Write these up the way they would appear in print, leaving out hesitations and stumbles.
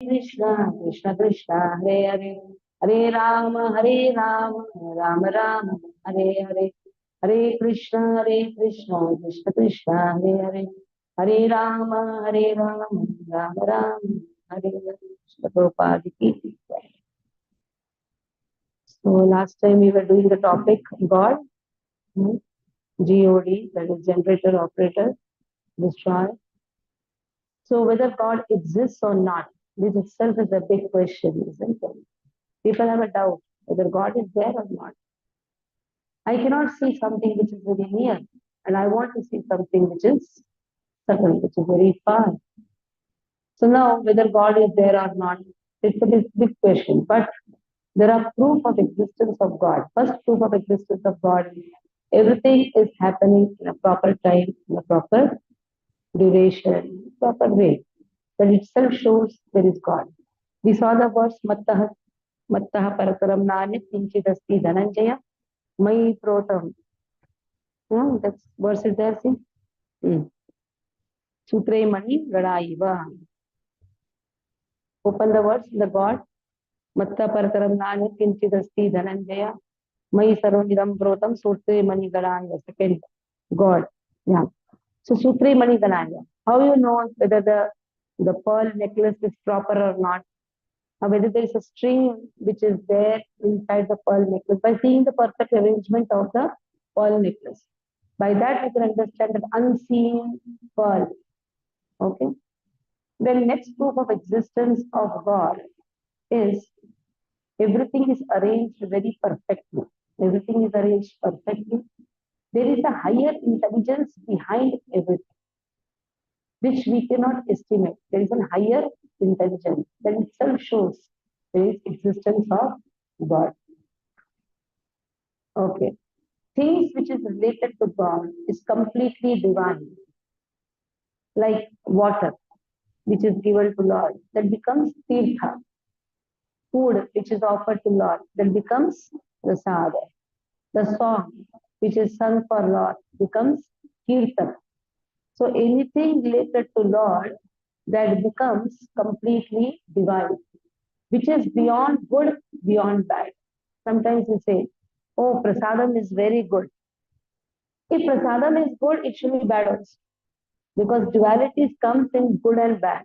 Krishna, Krishna Krishna, Hare Hare, Hare Rama, Rama Rama, Hare Hare, Hare Krishna, Krishna Krishna, Hare Hare, Hare Rama, Rama Rama, Hare Hare. Shri Prabhupada ki jai. So last time we were doing the topic God, God, that is generator, operator, destroyer. So whether God exists or not, this itself is a big question, isn't it? People have a doubt whether God is there or not. I cannot see something which is very near, and I want to see something which is subtle, which is very far. So now, whether God is there or not, it's a big question. But there are proof of existence of God. First proof of existence of God is everything is happening in a proper time, in a proper duration, proper way. That itself shows there is God. We saw the verse Mattah Parakaram Nani Kinchidasti Dhananjaya Mai Protam. That verse is there, see? Sutre Mani Gadaiva. Open the words, the God. Matta Parakaram Nani Kinchidasti Dhananjaya Mai Sarvamidam Protam Sutre Mani Gadaiva. Second God. Yeah. So Sutre Mani Gadaiva. How you know whether the pearl necklace is proper or not? Whether there is a string which is there inside the pearl necklace by seeing the perfect arrangement of the pearl necklace. By that we can understand that unseen pearl. Okay. Then next proof of existence of God is everything is arranged very perfectly. Everything is arranged perfectly. There is a higher intelligence behind everything, which we cannot estimate. There is a higher intelligence that itself shows there is existence of God. Okay. Things which is related to God is completely divine. Like water, which is given to Lord, that becomes tirtha. Food, which is offered to Lord, that becomes prasada. The song, which is sung for Lord, becomes kirtan. So anything related to Lord, that becomes completely divine, which is beyond good, beyond bad. Sometimes we say, oh, prasadam is very good. If prasadam is good, it should be bad also. Because duality comes in good and bad.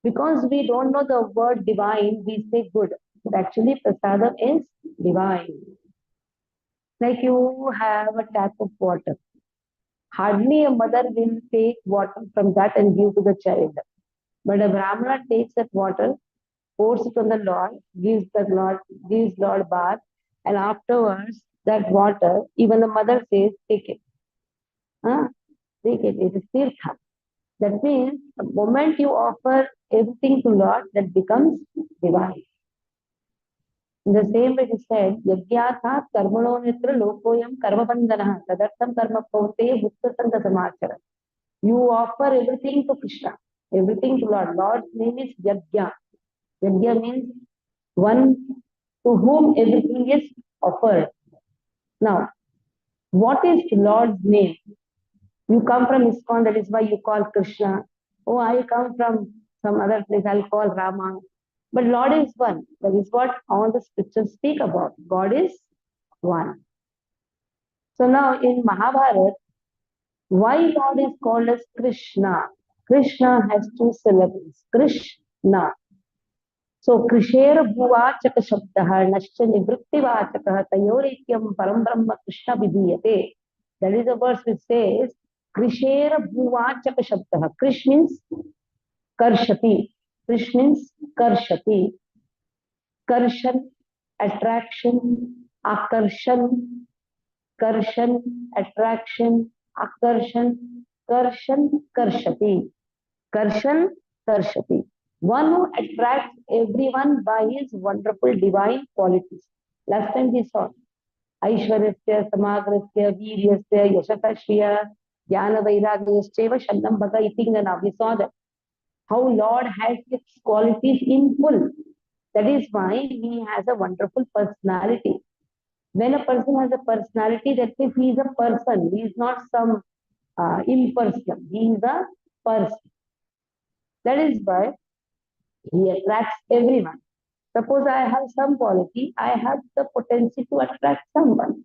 Because we don't know the word divine, we say good. But actually, prasadam is divine. Like you have a tap of water. Hardly a mother will take water from that and give to the child. But a Brahmana takes that water, pours it on the Lord, gives Lord bath, and afterwards that water, even the mother says, take it. Take it. It is tirtha. That means the moment you offer everything to Lord, that becomes divine. In the same way, he said, Yagyatha karmano nitra lokoyam karmabandhana tadartham karma paute bhuktasanta samachara. You offer everything to Krishna, everything to Lord. Lord's name is Yagya. Yagya means one to whom everything is offered. Now, what is Lord's name? You come from ISKCON, that is why you call Krishna. Oh, I come from some other place, I'll call Rama. But Lord is one. That is what all the scriptures speak about. God is one. So now in Mahabharata, why Lord is called as Krishna? Krishna has two syllables. Krishna. So Krishera Bhuvachaka Shabdaha Nashcha Nivrittivachaka Tayorekyam Param Brahma Krishna Vidiyate. That is a verse which says Krishera Bhuvachaka Shabdaha. Krish means Karshati. Krish means Karshati. Karshan, attraction, Akarshan, Karshan, attraction, Akarshan, Karshan, Karshati. Karshan, Karshati. One who attracts everyone by his wonderful divine qualities. Last time we saw Aishwaryasya, Samagrasya, Viryasya, Yashakashya, Jnana Vairagyasya, Shannam Bhaga Itingana. We saw that. How Lord has its qualities in full. That is why he has a wonderful personality. When a person has a personality, that means he is a person. He is not some impersonal. He is a person. That is why He attracts everyone. Suppose I have some quality, I have the potential to attract someone.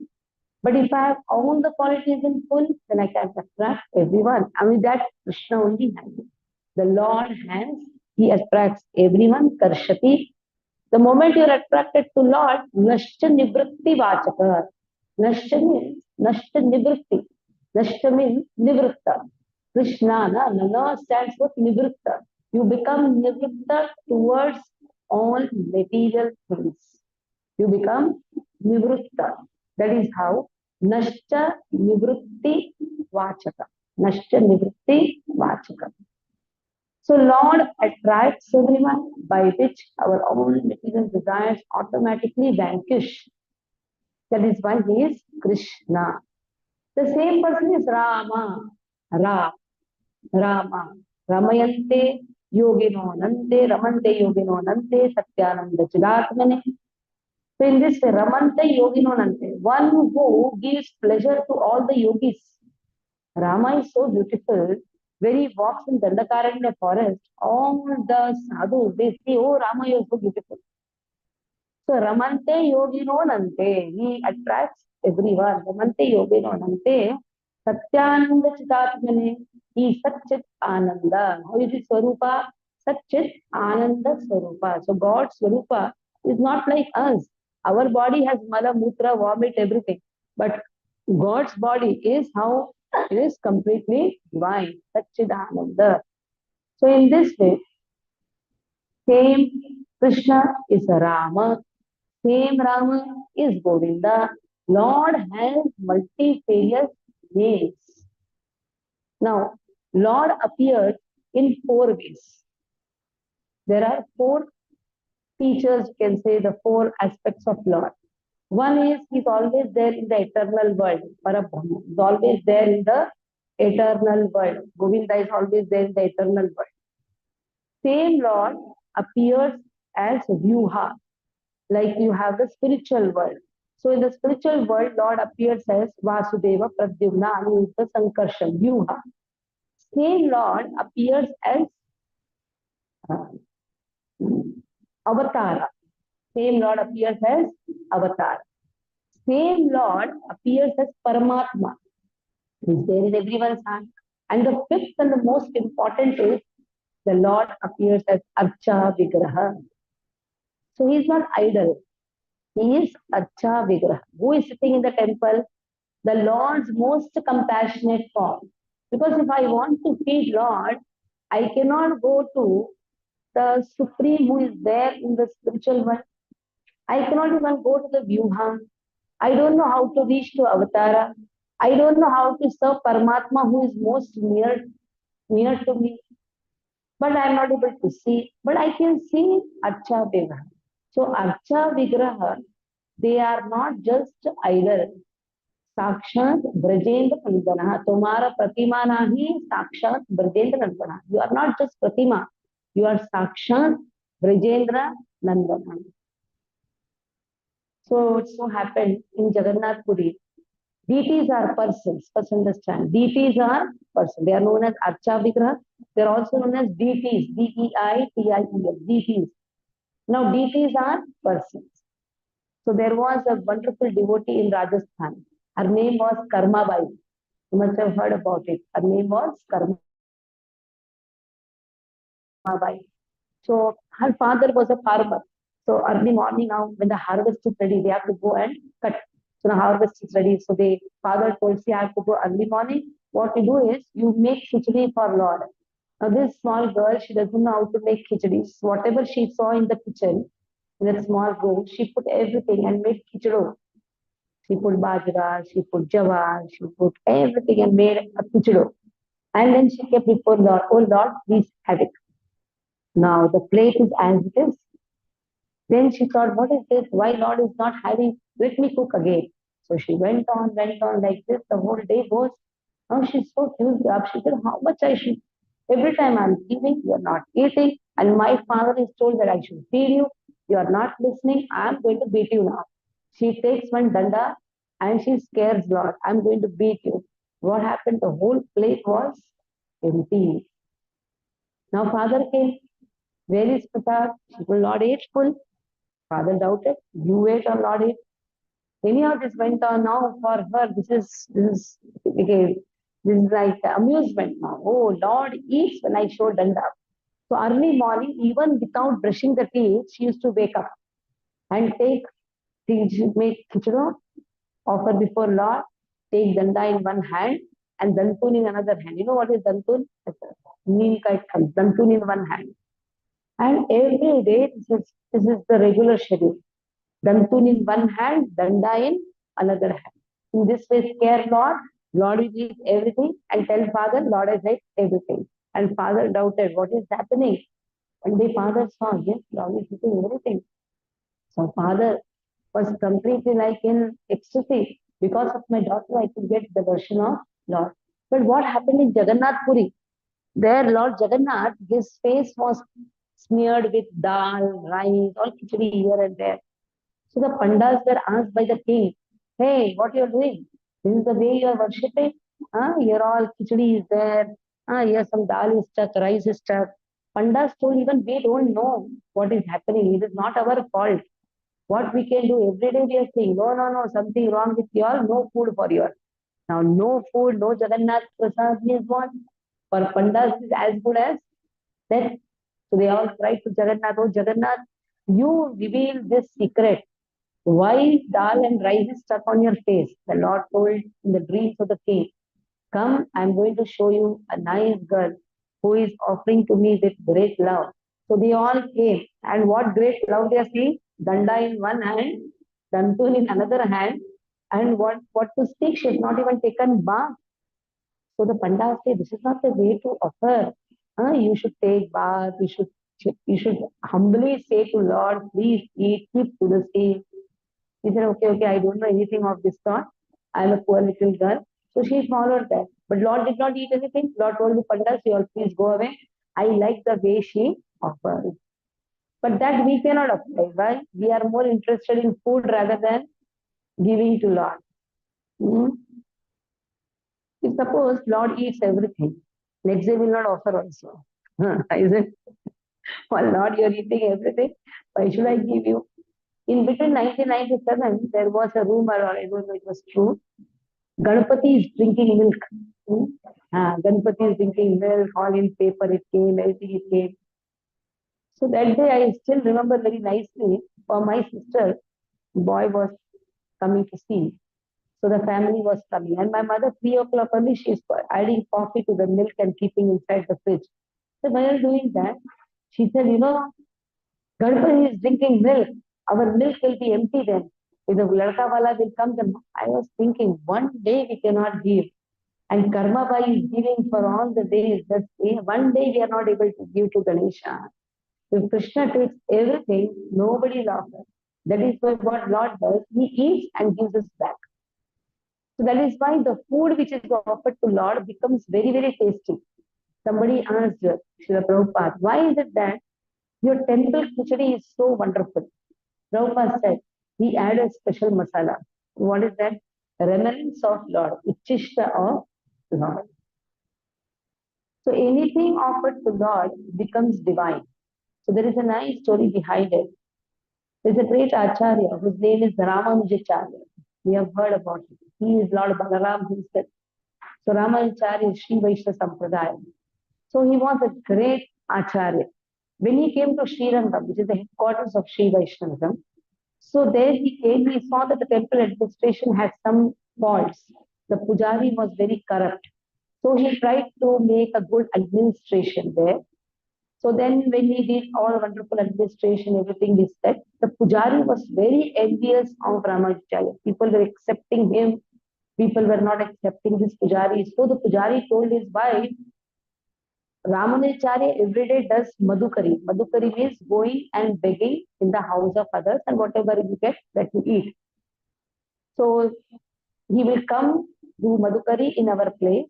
But if I have all the qualities in full, then I can attract everyone. I mean, that Krishna only has. The Lord has, He attracts everyone, Karshati. The moment you are attracted to Lord, Nashcha Nivritti Vachaka. Nashcha means Nashcha Nivritti. Nashcha means Nivritta. Krishna, na stands for Nivritta. You become Nivritta towards all material things. You become Nivritta. That is how Nashcha Nivritti Vachaka. Nashcha Nivritti Vachaka. So Lord attracts everyone by which our own material desires automatically vanquish. That is why he is Krishna. The same person is Rama. Rama. Ramayante yogino nante, ramante yogino nante, satyananda chidatmane. So in this way, ramante yogino nante, one who gives pleasure to all the yogis. Rama is so beautiful. When he walks in Dandakaranya forest, all the sadhus, they say, oh, Rama, you are so beautiful. So Ramante Yogino Nante, he attracts everyone. Ramante Yogino Nante, Satyananda Chitatmane, he is Satchit Ananda. How is his Swarupa? Satchit Ananda Swarupa. So God's Swarupa is not like us. Our body has mala, mutra, vomit, everything. But God's body is how it is completely divine. Satchit Ananda. So in this way, same Krishna is Rama, same Rama is Govinda. Lord has multifarious names. Now, Lord appears in four ways. There are four features, you can say, the four aspects of Lord. One is He's always there in the eternal world. Parabrahma is always there in the eternal world. Govinda is always there in the eternal world. Same Lord appears as Vyuha, like you have the spiritual world. So in the spiritual world, Lord appears as Vasudeva, Pradyumna, Aniruddha, Sankarshan, Vyuha. Same Lord appears as uh, Avatara. Same Lord appears as Avatar. Same Lord appears as Paramatma. He's there in everyone's heart. And the fifth and the most important is the Lord appears as Archa Vigraha. So he's not idle. He is Archa Vigraha. Who is sitting in the temple? The Lord's most compassionate form. Because if I want to feed Lord, I cannot go to the Supreme who is there in the spiritual world. I cannot even go to the Vyuha. I don't know how to reach to Avatara. I don't know how to serve Paramatma who is most near to me. But I am not able to see. But I can see Archa Vigraha. So Archa Vigraha, they are not just idol. साक्षात ब्रजेंद्र नंदन तुम्हारा प्रतिमा नहीं साक्षात Brajendra Nandan you are not just pratima you are sakshat Brajendra Nandan so it so happened in Jagannath Puri deities are persons first understand deities are persons they are known as archa vigraha they are also known as deities deities deities now deities are persons so there was a wonderful devotee in Rajasthan. Her name was Karmabai. You must have heard about it. Her name was Karmabai. So her father was a farmer. So early morning now, when the harvest is ready, they have to go and cut. So the harvest is ready. So the father told, see, I have to go early morning. What you do is you make khichdi for Lord. Now this small girl, she doesn't know how to make khichdi. So whatever she saw in the kitchen, in that small room, she put everything and made khichdi. She put bajra, she put jawar, she put everything and made a khichdi. And then she kept before Lord, oh Lord, please have it. Now the plate is as it is. Then she thought, what is this? Why Lord is not having? Let me cook again. So she went on like this. The whole day goes. Now she's so fused up. She said, how much I should? Every time I'm giving, you're not eating. And my father is told that I should feed you. You are not listening. I'm going to beat you now. She takes one danda and she scares Lord. I'm going to beat you. What happened? The whole plate was empty. Now father came. Where is Pratap? She will not eat full. Father doubted. You ate or not eat? Anyhow, this went on now for her. This is okay. This is like amusement now. Oh, Lord eats when I show danda. So early morning, even without brushing the teeth, she used to wake up and make khichdi, offer before Lord, take danda in one hand and dantun in another hand. You know what is dantun? Neem ka it comes. Dantun in one hand. And every day, this is the regular schedule. Dantun in one hand, danda in another hand. In this way, scare Lord. Lord will eat everything and tell Father, Lord has ate everything. And Father doubted, what is happening? And the father saw, yes, Lord is eating everything. So Father was completely like in ecstasy. Because of my daughter, I could get the version of Lord. But what happened in Jagannath Puri? There, Lord Jagannath, his face was smeared with dal, rice, all khichdi here and there. So the pandas were asked by the king, hey, what you are doing? This is the way you are worshipping? Here all khichdi is there. Here some dal is stuck, rice is stuck. Pandas told even we don't know what is happening. It is not our fault. What we can do every day we are saying, no, no, no, something wrong with you all, no food for you all. Now no food, no Jagannath Prasad means what? For Pandas is as good as death. So they all cried to Jagannath, oh Jagannath, you reveal this secret. Why dal and rice is stuck on your face? The Lord told in the dreams of the king, come, I'm going to show you a nice girl who is offering to me with great love. So they all came. And what great love they are seeing? Danda in one hand, Dantun in another hand. And what to speak? She has not even taken bath. So the Pandavas say, this is not the way to offer. You should take bath. You should humbly say to Lord, please eat, keep to the sea. She said, okay, okay, I don't know anything of this sort. I'm a poor little girl. So she followed that. But Lord did not eat anything. Lord told the Pandas, you all please go away. I like the way she offers. But that we cannot apply. Why? We are more interested in food rather than giving to Lord. Hmm? If suppose Lord eats everything, next day will not offer also. Is it? Well, Lord, you're eating everything. Why should I give you? In between 1997, there was a rumor, or I don't know it was true. Ganpati is drinking milk. Hmm? Ganpati is drinking milk, all in paper it came, everything it came. So that day I still remember very nicely. For my sister, boy was coming to see. So the family was coming. And my mother, 3 o'clock early, she's adding coffee to the milk and keeping inside the fridge. So while doing that, she said, Ganpati is drinking milk. Our milk will be empty then. If the ladka wala will come, then I was thinking, one day we cannot give. And Karma Bai is giving for all the days. That one day we are not able to give to Ganesha. If Krishna takes everything, nobody laughs. That is why what Lord does, He eats and gives us back. So that is why the food which is offered to Lord becomes very, very tasty. Somebody asked Srila Prabhupada, why is it that your temple khichdi is so wonderful? Prabhupada said, he added a special masala. What is that? Remnants of Lord, Uchishta of Lord. So anything offered to Lord becomes divine. So there is a nice story behind it. There is a great Acharya whose name is Ramanujacharya. We have heard about him. He is Lord Balaram himself. So Ramanujacharya is Sri Vaishnava Sampradaya. So he was a great Acharya. When he came to Srirangam, which is the headquarters of Sri Vaishnavism, so there he came, he saw that the temple administration had some faults. The pujari was very corrupt. So he tried to make a good administration there. So then when he did all wonderful administration, everything is set, the pujari was very envious of Ramacharya. People were accepting him. People were not accepting this pujari. So the pujari told his wife, Ramanacharya every day does madhukari. Madhukari means going and begging in the house of others and whatever you get that you eat. So he will come do madhukari in our place.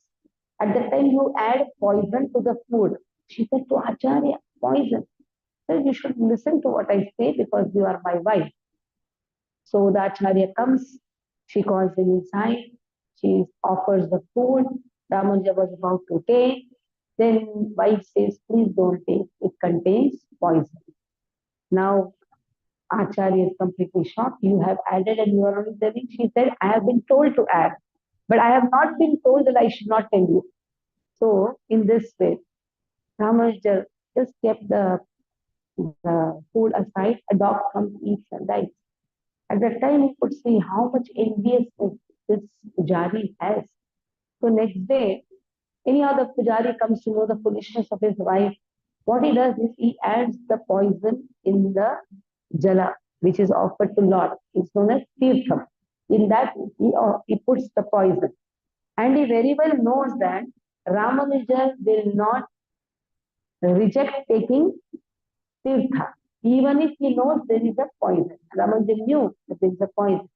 At that time you add poison to the food. She said to Acharya, poison. So you should listen to what I say because you are my wife. So the Acharya comes, she calls him inside, she offers the food. Ramanuja was about to take. Then wife says, please don't take. It contains poison. Now, Acharya is completely shocked. You have added and you are only telling. She said, I have been told to add, but I have not been told that I should not tell you. So, in this way, Ramanuja just kept the food aside. A dog comes, eats, and dies. At that time, he could see how much enviousness this pujari has. So, next day, any other pujari comes to know the foolishness of his wife. What he does is he adds the poison in the jala, which is offered to Lord. It's known as tirtham. In that, he puts the poison. And he very well knows that Ramanuja will not reject taking tirtha, even if he knows there is a poison. Ramanuja knew that there is a poison.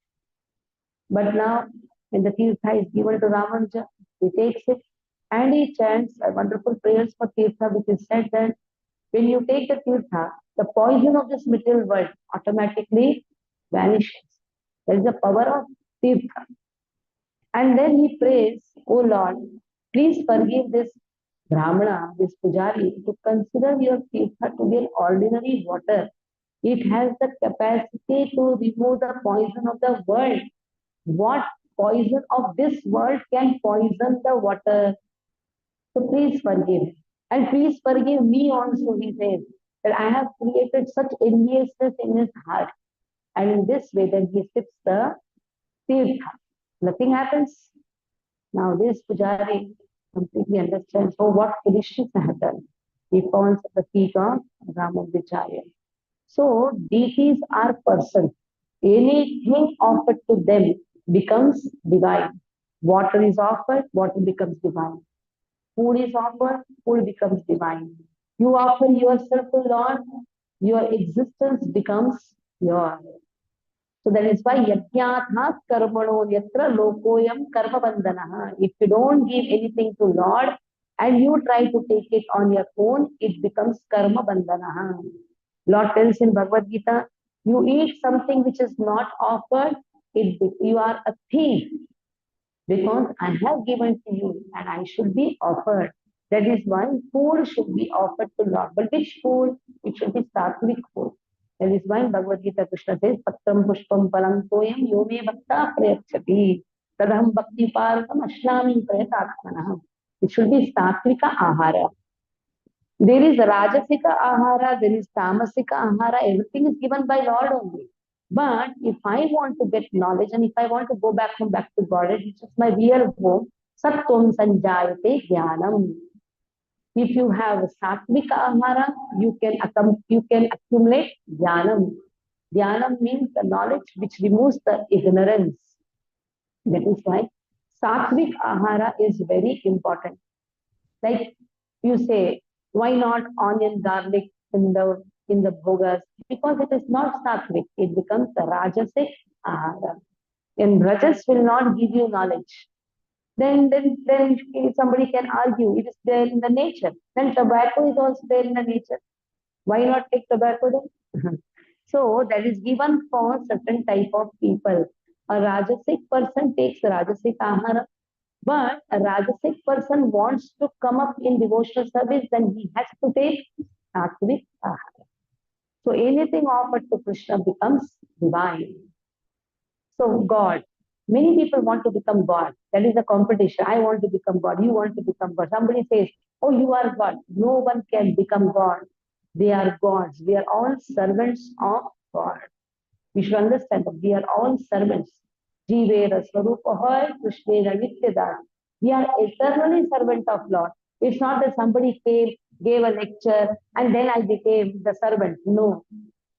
But now, when the tirtha is given to Ramanuja, he takes it and he chants wonderful prayers for tirtha, which is said that when you take the tirtha, the poison of this material world automatically vanishes. There is the power of tirtha. And then he prays, O Lord, please forgive this Brahmana, this Pujari, to consider your tirtha to be an ordinary water. It has the capacity to remove the poison of the world. What poison of this world can poison the water? So please forgive. And please forgive me also, he says, that I have created such enviousness in his heart. And in this way, then he sips the tirtha. Nothing happens. Now this Pujari completely understands, oh, what foolishness I have done. He falls at the feet of Ramanujacharya. So deities are persons. Anything offered to them becomes divine. Water is offered, water becomes divine. Food is offered, food becomes divine. You offer yourself to Lord, your existence becomes yours. So that is why yajnatha karmano yatra lokoyam karma bandhanaha. If you don't give anything to Lord and you try to take it on your own, it becomes karma bandhanaha. Lord tells in Bhagavad Gita, you eat something which is not offered, you are a thief because I have given to you and I should be offered. That is why food should be offered to Lord. But which food? It should be sattvic food. That is why in Bhagavad Gita Krishna says, Patram Pushpam Palam Toyam Yome Bhakta Prayachati Tadham Bhakti Paratam Ashnami Prayatatmana. It should be sattvika ahara. There is Rajasika ahara, there is Tamasika ahara, everything is given by Lord only. But if I want to get knowledge and if I want to go back to God, which is my real home, Sattvam Sanjayate Jnanam. If you have Sattvika ahara, you can accumulate Jnanam. Jnanam means the knowledge which removes the ignorance. That is why Sattvik ahara is very important. Like you say, why not onion, garlic in the bhogas? Because it is not sattvic, it becomes the rajasic ahara. And rajas will not give you knowledge. Then somebody can argue it is there in the nature. Then tobacco is also there in the nature. Why not take tobacco then? So that is given for certain type of people. A rajasic person takes rajasic ahara. But a Rajasic person wants to come up in devotional service, then he has to take sattvic ahara. So anything offered to Krishna becomes divine. So God. Many people want to become God. That is a competition. I want to become God. You want to become God. Somebody says, oh, you are God. No one can become God. They are gods. We are all servants of God. We should understand that we are all servants. Jivera Swarupahoy, Krishnera Nityada. We are eternally servant of Lord. It's not that somebody came, gave a lecture, and then I became the servant. No.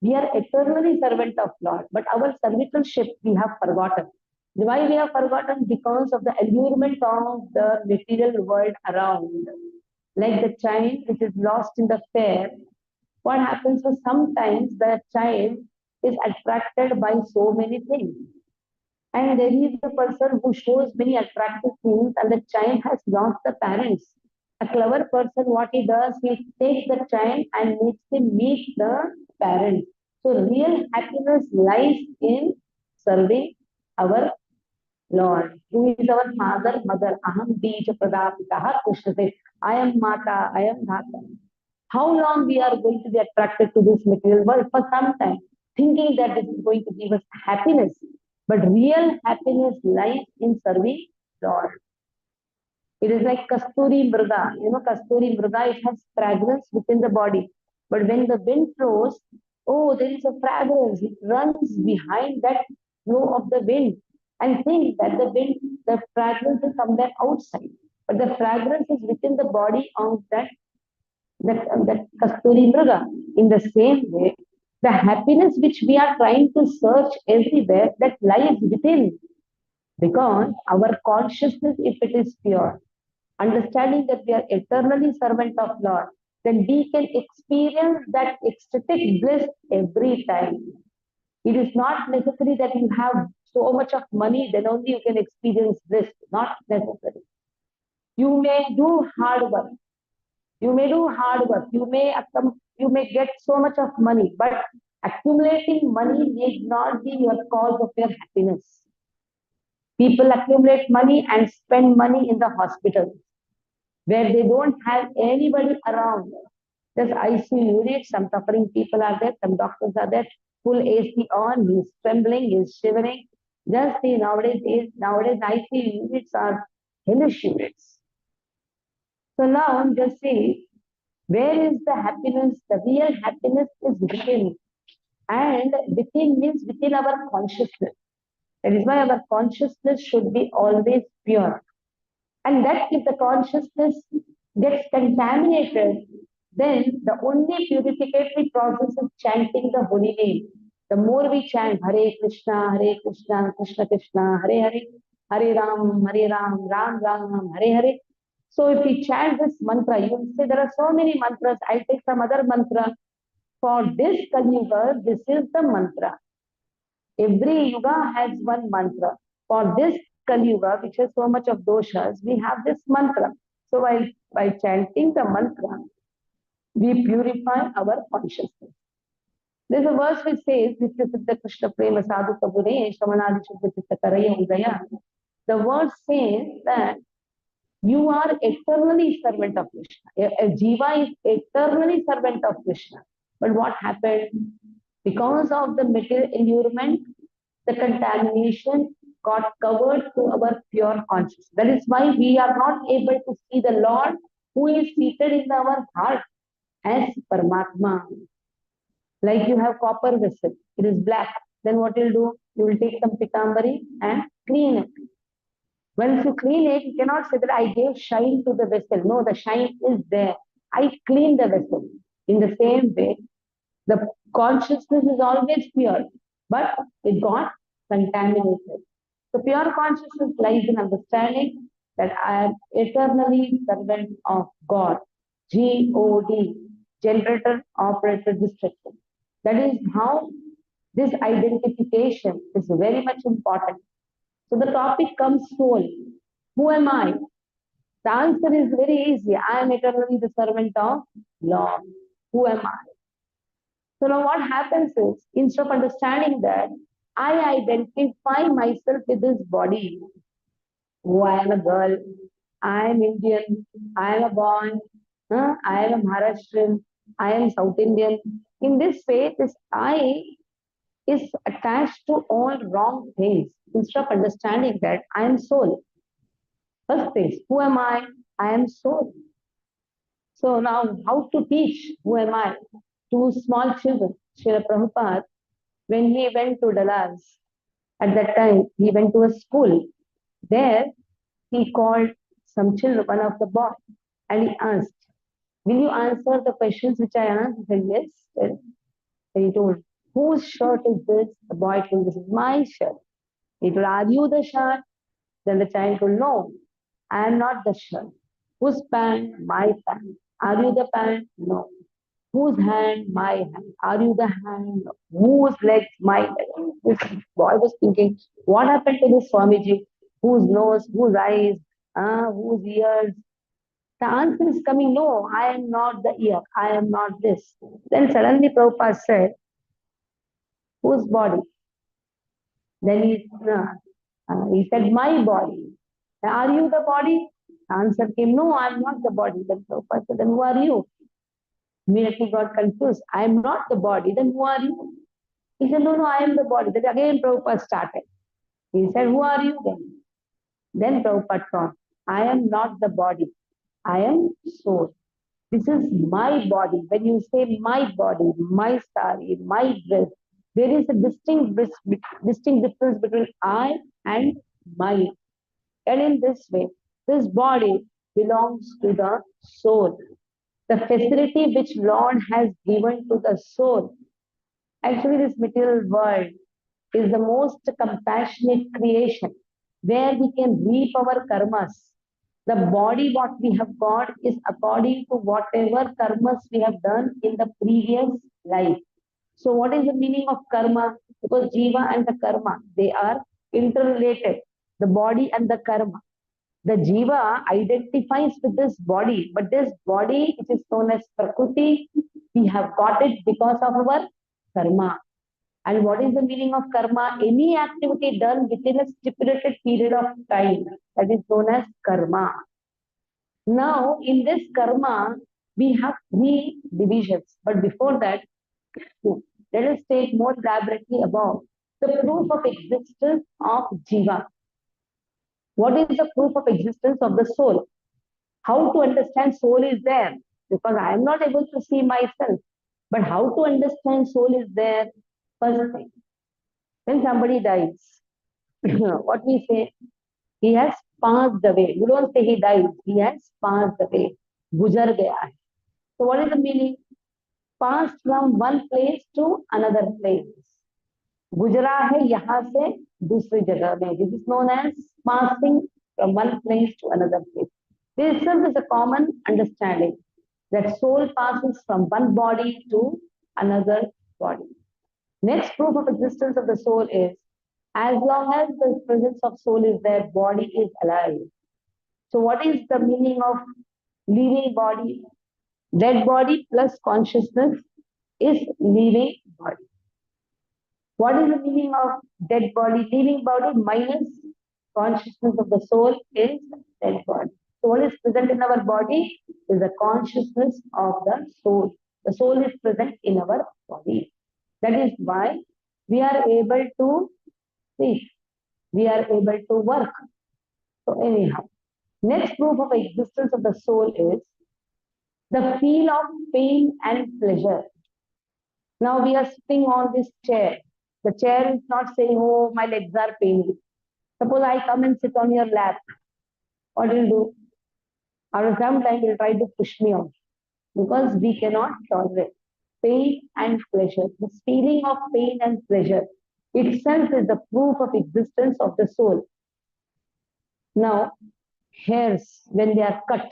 We are eternally servant of Lord. But our servitorship we have forgotten. Why we have forgotten? Because of the allurement of the material world around. Like the child which is lost in the fair, what happens is sometimes the child is attracted by so many things. And there is a person who shows many attractive things and the child has lost the parents. A clever person, what he does, he takes the child and makes him meet the parents. So real happiness lies in serving our Lord, who is our father, mother. Aham bija pradapitaha. Krishna says, I am Mata, I am Dhata. How long we are going to be attracted to this material world? For some time, thinking that it is going to give us happiness. But real happiness lies in serving Lord. It is like Kasturi Mrga. You know, Kasturi Mrga, it has fragrance within the body. But when the wind blows, oh, there is a fragrance. It runs behind that flow of the wind and think that the wind, the fragrance is somewhere outside. But the fragrance is within the body of that Kasturi Mrga. In the same way, the happiness which we are trying to search everywhere, that lies within. Because our consciousness, if it is pure, understanding that we are eternally servant of Lord, then we can experience that ecstatic bliss every time. It is not necessary that you have so much of money, then only you can experience bliss. Not necessary. You may do hard work. You may do hard work. You may get so much of money, but accumulating money need not be your cause of your happiness. People accumulate money and spend money in the hospital where they don't have anybody around. Just ICU units, some suffering people are there, some doctors are there, full AC on, he's trembling, he's shivering. Just see nowadays ICU units are hellish units. So now just see, where is the happiness? The real happiness is within. And within means within our consciousness. That is why our consciousness should be always pure. And that if the consciousness gets contaminated, then the only purificatory process is chanting the holy name. The more we chant Hare Krishna, Krishna Krishna, Hare Hare, Hare Ram, Ram Ram, Hare Hare. So if we chant this mantra, you will say there are so many mantras. I'll take some other mantra. For this Kali Yuga, this is the mantra. Every yuga has one mantra. For this Kali Yuga, which has so much of doshas, we have this mantra. So by chanting the mantra, we purify our consciousness. There's a verse which says, Nitya Siddha Krishna Prema Sadhu Kabure, Shravanadi Shuddha Chitta Karaya Udaya. The verse says that you are eternally servant of Krishna. A jiva is eternally servant of Krishna. But what happened? Because of the material allurement, the contamination got covered to our pure consciousness. That is why we are not able to see the Lord who is seated in our heart as Paramatma. Like you have copper vessel, it is black. Then what you'll do? You will take some pitambari and clean it. Once you clean it, you cannot say that I gave shine to the vessel. No, the shine is there. I clean the vessel. In the same way, the consciousness is always pure, but it got contaminated. So pure consciousness lies in understanding that I am eternally servant of God. G-O-D, generator, operator, distributor. That is how this identification is very much important. So the topic comes soul. Who am I? The answer is very easy. I am eternally the servant of Lord. Who am I? So now what happens is, instead of understanding that, I identify myself with this body. Oh, I am a girl. I am Indian. I am a born. I am a Maharashtrian. I am South Indian. In this way, this I is attached to all wrong things. Instead of understanding that I am soul. First thing, who am I? I am soul. So now, how to teach who am I to small children? Srila Prabhupada, when he went to Dallas, at that time, he went to a school. There, he called some children, one of the boys, and he asked, will you answer the questions which I asked? He said, yes. And he told, whose shirt is this? The boy told, this is my shirt. He told, are you the shirt? Then the child told, no, I am not the shirt. Whose pant? My pant. Are you the pant? No. Whose hand? My hand. Are you the hand? No. Whose legs? My legs. This boy was thinking, what happened to this Swamiji? Whose nose? Whose eyes? Whose ears? The answer is coming, no, I am not the ear. I am not this. Then suddenly Prabhupada said, whose body? Then he said, my body. Are you the body? The answer came, no, I am not the body. Then Prabhupada said, then who are you? Immediately got confused. I am not the body. Then who are you? He said, no, no, I am the body. Then again Prabhupada started. He said, who are you then? Then Prabhupada taught, I am not the body. I am soul. This is my body. When you say my body, my sari, my dress, there is a distinct difference between I and my. And in this way, this body belongs to the soul. The facility which Lord has given to the soul. Actually, this material world is the most compassionate creation where we can reap our karmas. The body what we have got is according to whatever karmas we have done in the previous life. So what is the meaning of karma? Because jiva and the karma, they are interrelated. The body and the karma. The jiva identifies with this body, but this body, which is known as prakriti, we have got it because of our karma. And what is the meaning of karma? Any activity done within a stipulated period of time, that is known as karma. Now, in this karma, we have three divisions. But before that, let us take more elaborately about the proof of existence of jiva. What is the proof of existence of the soul? How to understand soul is there? Because I am not able to see myself. But how to understand soul is there? First thing, when somebody dies, what we say, he has passed away. You don't say he died, he has passed away. Gujar gaya hai. So what is the meaning? Passed from one place to another place. गुजरा है यहाँ से दूसरी जगह में. This is known as passing from one place to another place. This itself is a common understanding that soul passes from one body to another body. Next proof of existence of the soul is, as long as the presence of soul is there, body is alive. So what is the meaning of living body? Dead body plus consciousness is living body. What is the meaning of dead body? Living body minus consciousness of the soul is dead body. So what is present in our body is the consciousness of the soul. The soul is present in our body. That is why we are able to see, we are able to work. So anyhow, next proof of existence of the soul is the feel of pain and pleasure. Now we are sitting on this chair. The chair is not saying, oh, my legs are paining. Suppose I come and sit on your lap. What will you do? After some time, you'll try to push me out because we cannot tolerate pain and pleasure. This feeling of pain and pleasure itself is the proof of existence of the soul. Now, hairs, when they are cut,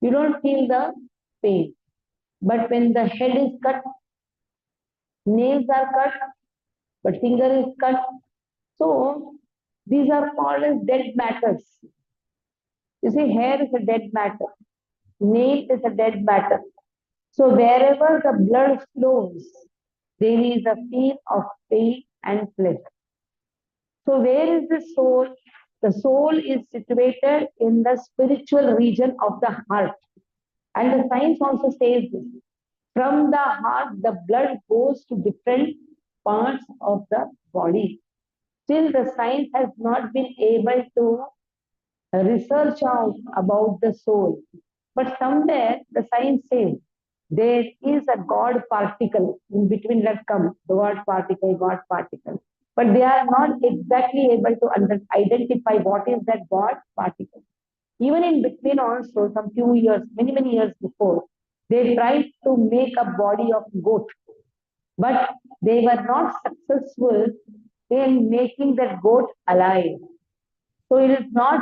you don't feel the pain. But when the head is cut, nails are cut, but finger is cut. So, these are called as dead matters. You see, hair is a dead matter. Nail is a dead matter. So, wherever the blood flows, there is a feel of pain and pleasure. So, where is the soul? The soul is situated in the spiritual region of the heart. And the science also says this. From the heart, the blood goes to different parts of the body. Still, the science has not been able to research out about the soul. But somewhere the science says there is a God particle in between that comes God particle, God particle. But they are not exactly able to identify what is that God particle. Even in between also, some few years, many years before, they tried to make a body of goat, but they were not successful in making that goat alive. So it is not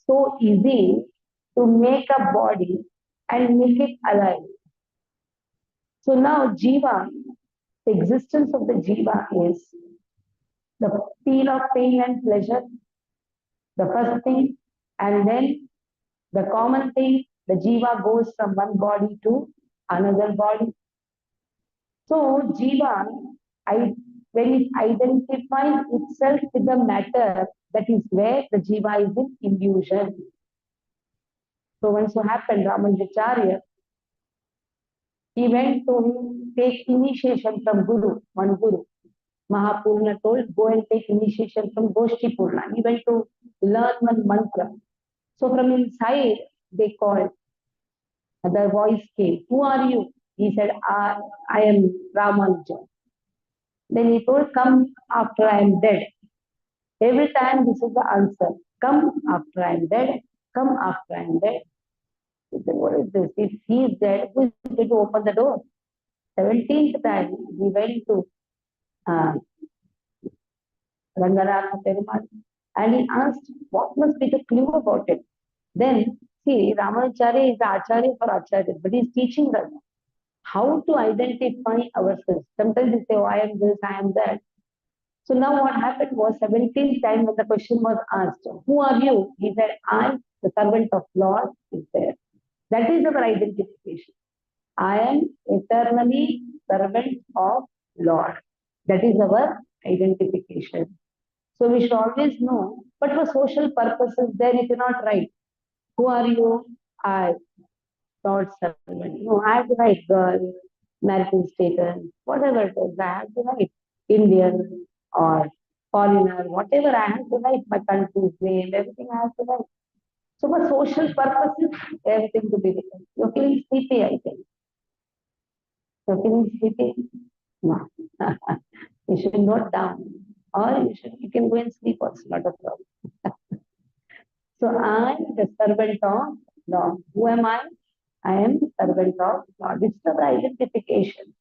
so easy to make a body and make it alive. So now jiva, the existence of the jiva is the feel of pain and pleasure, the first thing, and then the common thing, the jiva goes from one body to another body. So jiva, when it identifies itself with the matter, that is where the jiva is in illusion. So once so happened, Ramanujacharya, He went to take initiation from Guru, one Guru. Mahapurna told, go and take initiation from Goshti Purna. He went to learn one mantra. So from inside, they called. The voice came, who are you? He said, I am Ramanuja. Then he told, come after I am dead. Every time this is the answer. Come after I am dead. Come after I am dead. He said, what is this? If he is dead, who is going to open the door? 17th time, he went to uh, Ranganatha Perumal and he asked, what must be the clue about it? Then, see, Ramanacharya is the Acharya for Acharya, but he's teaching us how to identify ourselves. Sometimes we say, oh, I am this, I am that. So now what happened was 17th time when the question was asked, who are you? He said, I, the servant of Lord, is there. That is our identification. I am eternally servant of Lord. That is our identification. So we should always know, but for social purposes, then you cannot write. Who are you? I, Lord's servant. No, I have to write girl, marital status, whatever it is, I have to write Indian or foreigner, whatever I have to write, my country's name, everything I have to write. So for social purposes, everything to be written. You're feeling sleepy, I think. You're feeling sleepy? No. You should note down. Or you can go and sleep also, not a problem. So I am the servant of Lord. Who am I? I am the servant of Lord. This is our identification.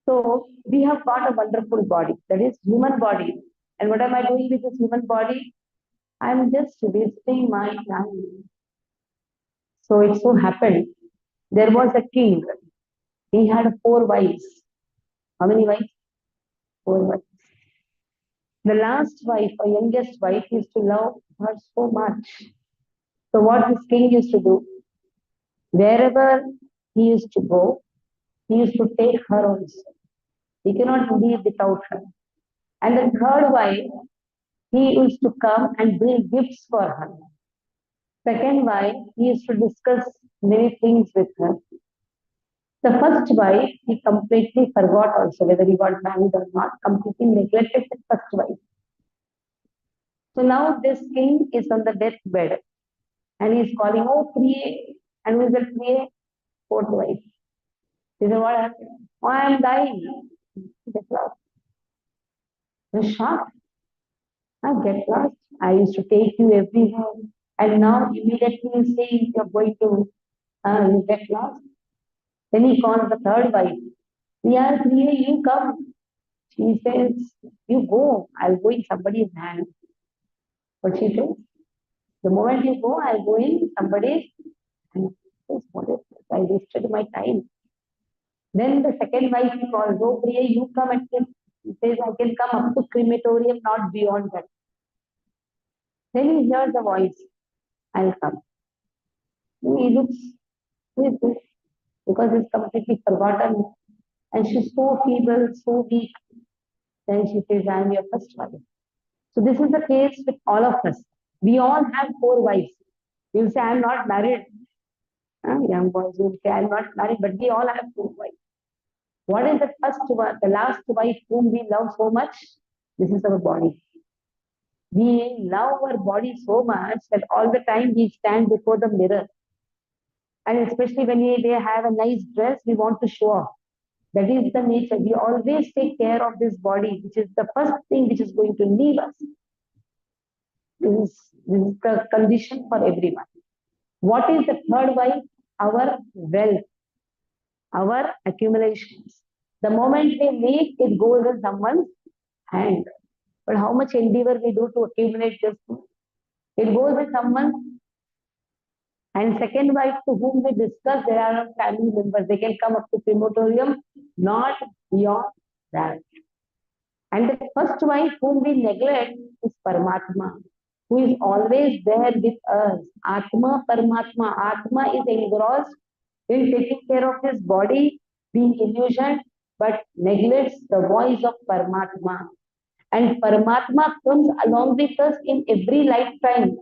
So we have got a wonderful body, that is human body. And what am I doing with this human body? I am just wasting my time. So it so happened, there was a king. He had 4 wives. How many wives? 4 wives. The last wife, or youngest wife, used to love her so much. So what this king used to do, wherever he used to go, he used to take her also. He cannot live without her. And the third wife, he used to come and bring gifts for her. Second wife, he used to discuss many things with her. The first wife, he completely forgot also whether he got married or not, completely neglected the first wife. So now this king is on the deathbed and he is calling, oh, Priye. And who is that Priye? Fourth wife. He said, what happened? Oh, I am dying. Get lost. The shock. I get lost. I used to take you everywhere. And now immediately you say you're going to get lost. Then he calls the third wife. Yeah, Priya, you come. She says, you go. I'll go in somebody's hand. But she says, the moment you go, I'll go in somebody's hand. I wasted my time. Then the second wife calls, oh, Priya, you come at this. He says, I can come up to crematorium, not beyond that. Then he hears the voice, I'll come. Then he looks, who is this? Because he's completely forgotten. And she's so feeble, so weak. Then she says, I am your first wife. So this is the case with all of us. We all have 4 wives. You'll say, I'm not married. Young boys will say, I'm not married, but we all have 4 wives. What is the first one, the last wife whom we love so much? This is our body. We love our body so much that all the time we stand before the mirror. And especially when they have a nice dress, we want to show off. That is the nature. We always take care of this body, which is the first thing which is going to leave us. This is the condition for everyone. What is the third wife? Our wealth, our accumulations. The moment we leave, it goes in someone's hand. But how much endeavor we do to accumulate this? It goes in someone's. And second wife to whom we discuss, there are family members. They can come up to crematorium, not beyond that. And the first wife whom we neglect is Paramatma, who is always there with us. Atma, Paramatma. Atma is engrossed in taking care of his body, being illusioned, but neglects the voice of Paramatma. And Paramatma comes along with us in every lifetime.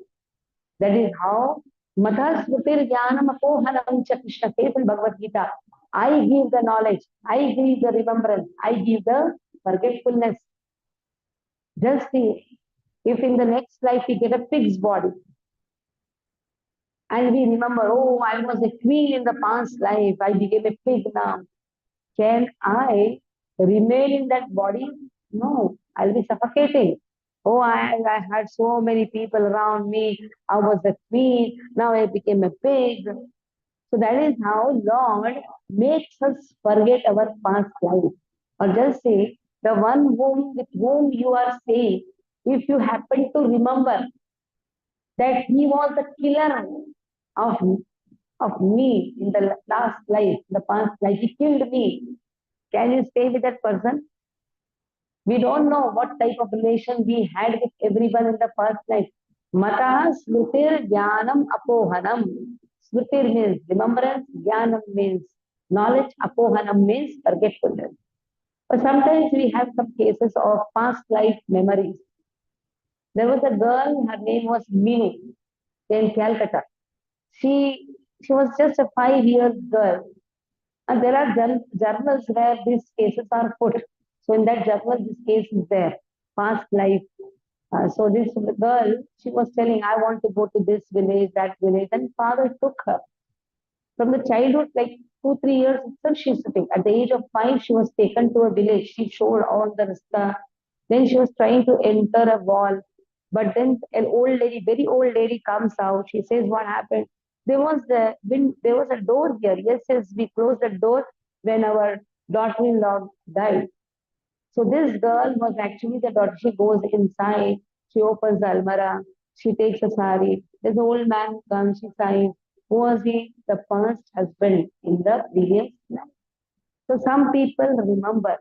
That is how Matha Srutir Jnanam Apohanam Cha Krishna says in Bhagavad Gita. I give the knowledge, I give the remembrance, I give the forgetfulness. Just see, if in the next life we get a pig's body and we remember, oh, I was a queen in the past life, I became a pig now. Can I remain in that body? No, I'll be suffocating. Oh, I had so many people around me. I was a queen. Now I became a pig. So that is how Lord makes us forget our past life. Or just say, the one with whom you are staying, if you happen to remember that he was the killer of, of me in the last life, the past life, he killed me. Can you stay with that person? We don't know what type of relation we had with everyone in the past life. Mataha smritir jnanam apohanam. Smritir means remembrance, jnanam means knowledge, apohanam means forgetfulness. But sometimes we have some cases of past life memories. There was a girl, her name was Minu in Calcutta. She she was just a 5 year girl. And there are journals where these cases are put. So in that journal, this case is there, past life. So this girl, she was telling, I want to go to this village, that village, and father took her. From the childhood, like 2, 3 years itself, she's sitting. At the age of 5, she was taken to a village. She showed all the rasta. Then she was trying to enter a wall. But then an old lady, very old lady comes out. She says, what happened? There was a door here. Yes, yes, we closed the door when our daughter-in-law died. So this girl was actually the daughter. She goes inside, she opens the almara, she takes a sari. There's an old man who comes, she signs. Who was he? The first husband in the previous life. So some people remember.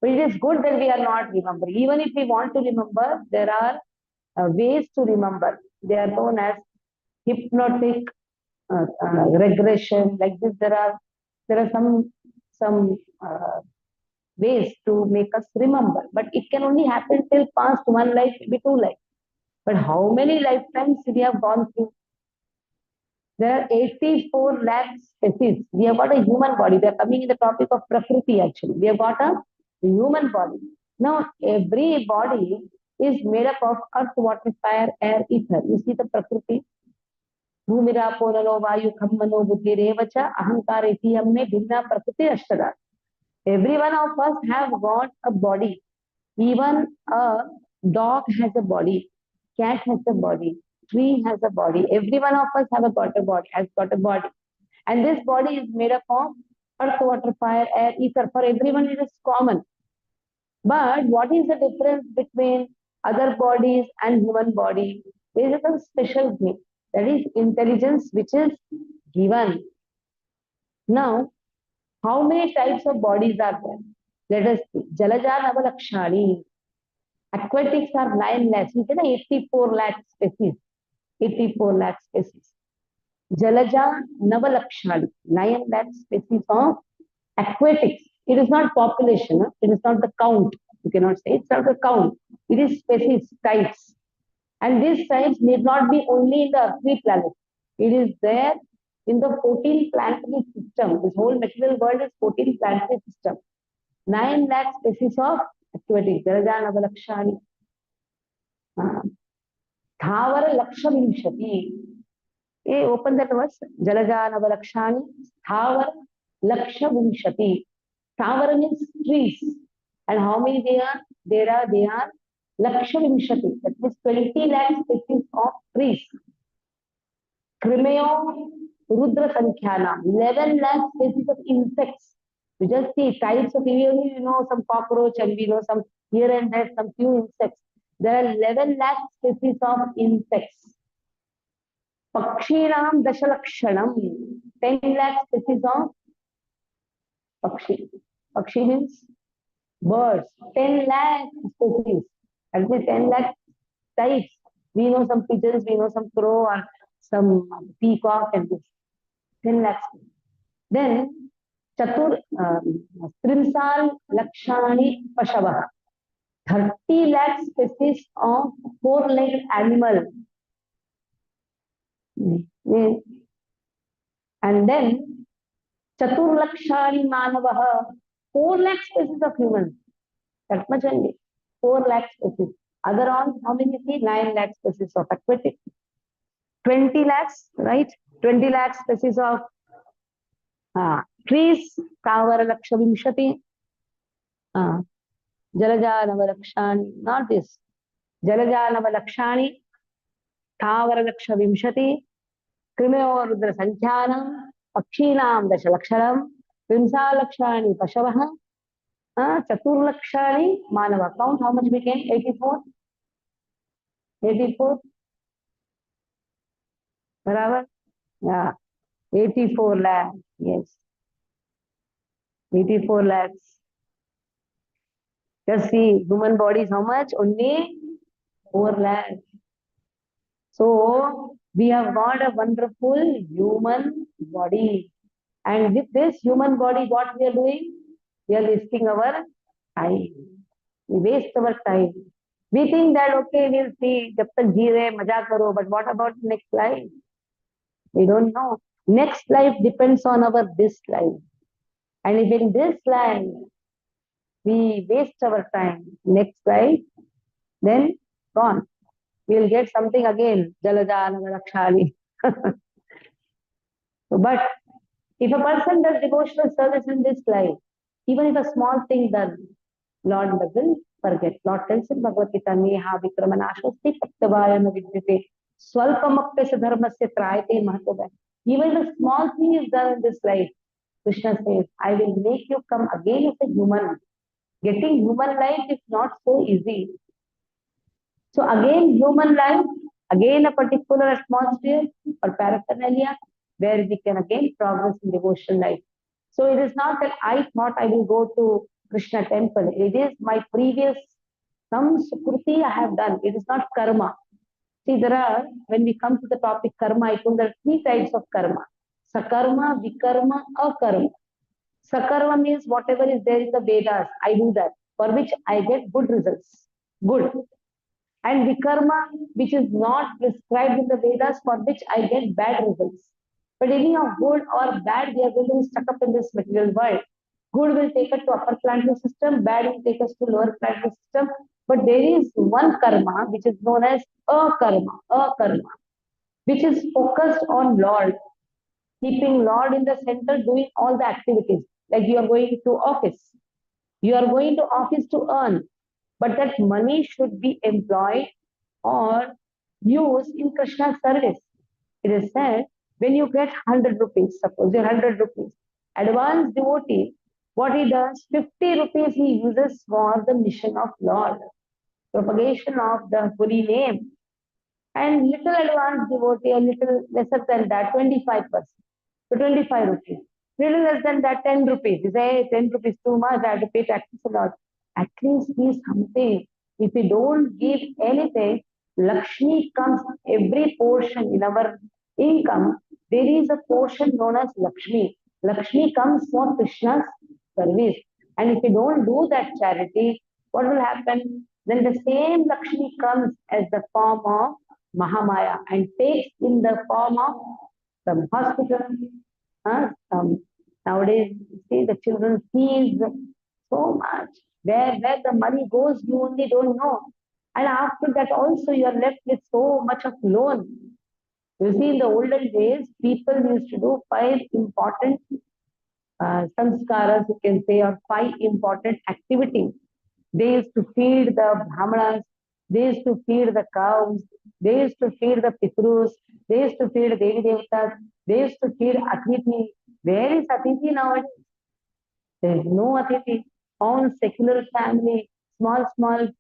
But it is good that we are not remembering. Even if we want to remember, there are ways to remember. They are known as hypnotic regression. Like this, there are some ways to make us remember. But it can only happen till past one life, maybe 2 life. But how many lifetimes we have gone through? There are 84 lakh species. We have got a human body. We are coming in the topic of Prakriti actually. We have got a human body. Now, every body is made up of earth, water, fire, air, ether. You see the Prakriti. भूमिरापो नलो वायु खम मनो बुद्धिरेव च अहंकार इति हमने भिन्ना प्रकृति अष्टदा. Every one of us have got a body. Even a dog has a body, cat has a body, tree has a body. Every one of us has got a body. And this body is made up of earth, water, fire, air, ether. For everyone it is common. But what is the difference between other bodies and human body? There is a special thing. That is intelligence which is given. Now, how many types of bodies are there? Let us see. Jalaja Navalakshani. Aquatics are 9 lakhs. We say 84 lakh species. 84 lakh species. Jalaja Navalakshani. 9 lakh species of aquatics. It is not population. It is not the count. You cannot say it's not the count. It is species, types. And these types need not be only in the earthly planet. It is there in the 14 planetary system. This whole material world is 14 planetary system. 9 lakh species of aquatics. Jalajanavalakshaani. Thavara Lakshavimshati. Open that verse. Jalajanavalakshaani. Thavara Lakshavimshati. Thavara means trees. And how many they are? They are Lakshavimshati. That means 20 lakh species of trees. Crimeo Rudra Sankhyanam. 11 lakh species of insects. We just see types of, we know some cockroach and we know some here and there, some few insects. There are 11 lakh species of insects. Pakshinam Dashalakshanam. 10 lakh species of Pakshi. Pakshi means birds. 10 lakh species. That means 10 lakh types. We know some pigeons, we know some crow or some peacock and this. 10 lakhs. Then Trimsal Lakshani Pashava. 30 lakh species of 4-legged animal. And then Chaturlakshani Manavaha, 4 lakh species of humans. That much only. 4 lakh species. Other on, how many see? 9 lakh species of aquatic. 20 lakhs, right? 20 lakh species of trees. Kavara Lakshavimshati. Jalajanava not this. Jalajanava Lakshani. Kavara Lakshavimshati. Krimeyoruddra Sankhyanam. Pakshinam Dashalakshram. Vimsalakshani Pashavaha. Chaturlakshani Manava. Count how much became? 84? 84? Barabar? Yeah. 84 lakhs. Yes. 84 lakhs. Just see, human body is how much? Only 4 lakhs. So, we have got a wonderful human body. And with this human body, what we are doing? We are wasting our time. We waste our time. We think that, okay, we'll see, jab tak jee rahe, maja karo, but what about next life? We don't know. Next life depends on our this life. And if in this life we waste our time, next life, then gone. We'll get something again, Jalajana Rakshani. But if a person does devotional service in this life, even if a small thing done, Lord doesn't forget. Lord tells in Bhagavad Gita, Neha Vikramanashasti Paktavayana Vidyate Swalpamaktasya Dharmasya Trayate Mahatobha. Even if a small thing is done in this life, Krishna says, I will make you come again as a human. Getting human life is not so easy. So again, human life, again a particular atmosphere or paraphernalia where we can again progress in devotional life. So it is not that I thought I will go to Krishna temple. It is my previous, some sukruti I have done. It is not karma. See, when we come to the topic karma, I told there are 3 types of karma. Sakarma, Vikarma, Akarma. Sakarma means whatever is there in the Vedas, I do that, for which I get good results. Good. And Vikarma, which is not prescribed in the Vedas, for which I get bad results. But any of good or bad, we are going to be stuck up in this material world. Good will take us to upper planetary system, bad will take us to lower planetary system. But there is one karma which is known as akarma, which is focused on Lord, keeping Lord in the center, doing all the activities. Like you are going to office. You are going to office to earn, but that money should be employed or used in Krishna's service. It is said, when you get 100 rupees, suppose you're 100 rupees, advanced devotee, what he does, 50 rupees he uses for the mission of Lord, propagation of the holy name. And little advanced devotee, a little lesser than that, 25%. So 25 rupees. Little less than that, 10 rupees. You say, 10 rupees too much, I have to pay taxes a lot. At least give something. If we don't give anything, Lakshmi comes every portion in our income. There is a portion known as Lakshmi. Lakshmi comes for Krishna's service. And if we don't do that charity, what will happen? Then the same Lakshmi comes as the form of Mahamaya and takes in the form of some hospital. Nowadays, you see the children fees so much. Where the money goes, you only don't know. And after that also you are left with so much of loan. You see, in the olden days, people used to do 5 important sanskaras, you can say, or 5 important activities. They used to feed the brahmanas, they used to feed the cows, they used to feed the pitrus, they used to feed Devi Devatas, they used to feed Atithi. Where is Atithi nowadays? There is no Atithi. All secular family, small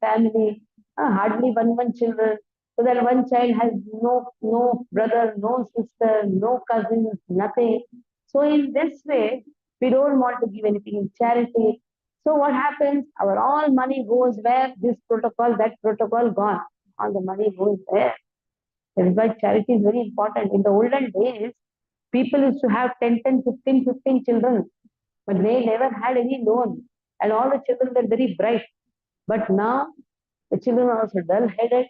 family, hardly one children. So that one child has no brother, no sister, no cousins, nothing. So in this way, we don't want to give anything in charity. So what happens? Our all money goes where? This protocol, that protocol gone. All the money goes there. That is why charity is very important. In the olden days, people used to have 10, 10, 15 children, but they never had any loan. And all the children were very bright. But now, the children are also dull-headed.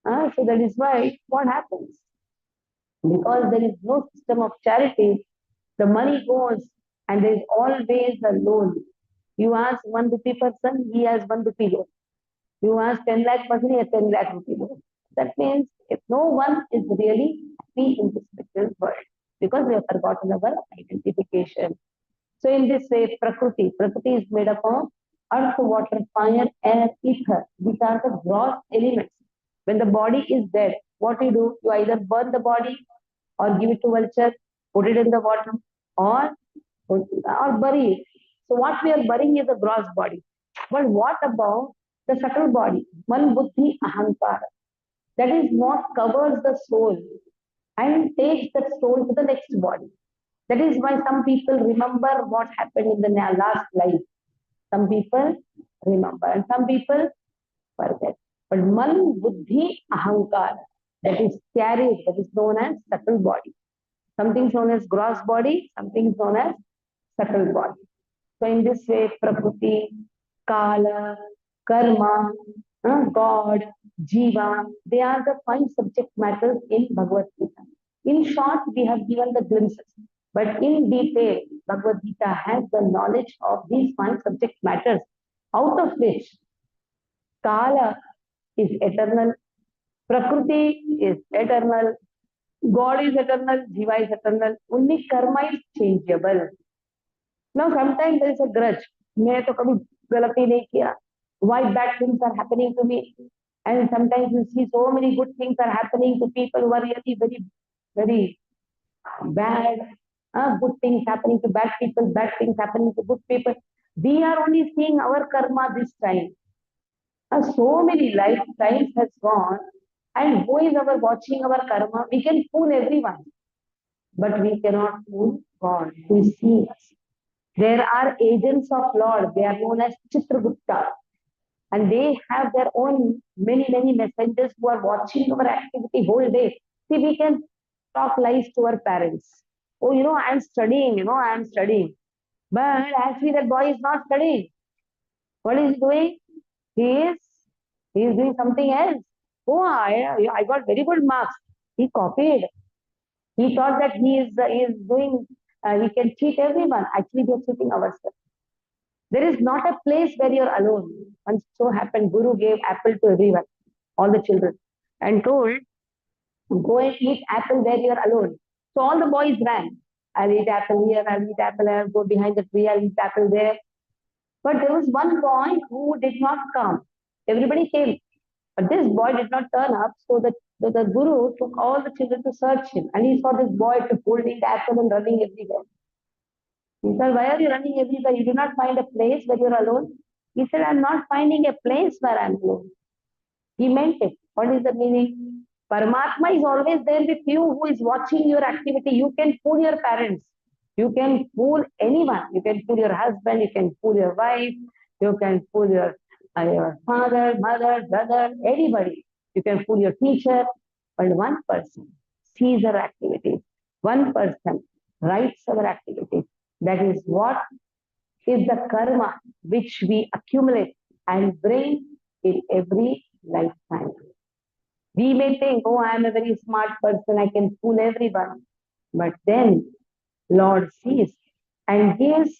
So that is why what happens? Because there is no system of charity, the money goes and there is always a loan. You ask 1 rupee person, he has 1 rupee loan. You ask 10 lakh person, he has 10 lakh rupee loan. That means if no one is really happy in this material world because we have forgotten our identification. So in this way, Prakriti is made up of earth, water, fire, air, ether. These are the gross elements. When the body is dead, what do? You either burn the body or give it to vulture, put it in the water, or bury it. So what we are burying is the gross body. But what about the subtle body? Man, buddhi, ahankara. That is what covers the soul and takes that soul to the next body. That is why some people remember what happened in the last life. Some people remember and some people forget. But man, buddhi, ahankara, that is carried, that is known as subtle body. Something is known as gross body, something is known as subtle body. So in this way, Prakriti, Kala, Karma, God, Jiva, they are the 5 subject matters in Bhagavad Gita. In short, we have given the glimpses, but in detail, Bhagavad Gita has the knowledge of these 5 subject matters, out of which Kala is eternal, Prakriti is eternal, God is eternal, Jiva is eternal, only Karma is changeable. Now, sometimes there is a grudge. मैंने तो कभी गलती नहीं किया. Why bad things are happening to me? And sometimes you see so many good things are happening to people who are really very, very bad. Good things happening to bad people, bad things happening to good people. We are only seeing our karma this time. So many lifetimes has gone, and who is our watching our karma? We can fool everyone, but we cannot fool God who is seeing us. There are agents of Lord. They are known as Chitragupta. And they have their own many messengers who are watching our activity whole day. See, we can talk lies to our parents. Oh, I am studying, I am studying. But actually that boy is not studying. What is he doing? He is doing something else. Oh, I got very good marks. He copied. He thought that he is doing, he can cheat everyone. Actually, we are cheating ourselves. There is not a place where you're alone. Once so happened, Guru gave apple to everyone, all the children, and told, go and eat apple where you're alone. So all the boys ran. I'll eat apple here, I'll eat apple, I'll go behind the tree, I'll eat apple there. But there was one boy who did not come. Everybody came. But this boy did not turn up, so the Guru took all the children to search him. And he saw this boy holding the apple and running everywhere. He said, why are you running everywhere? You do not find a place where you're alone? He said, I'm not finding a place where I'm alone. He meant it. What is the meaning? Paramatma is always there with you who is watching your activity. You can fool your parents. You can fool anyone. You can fool your husband. You can fool your wife. You can fool your father, mother, brother, anybody. You can fool your teacher. But one person sees our activities. One person writes our activities. That is what is the karma which we accumulate and bring in every lifetime. We may think, oh, I am a very smart person, I can fool everyone. But then Lord sees and gives.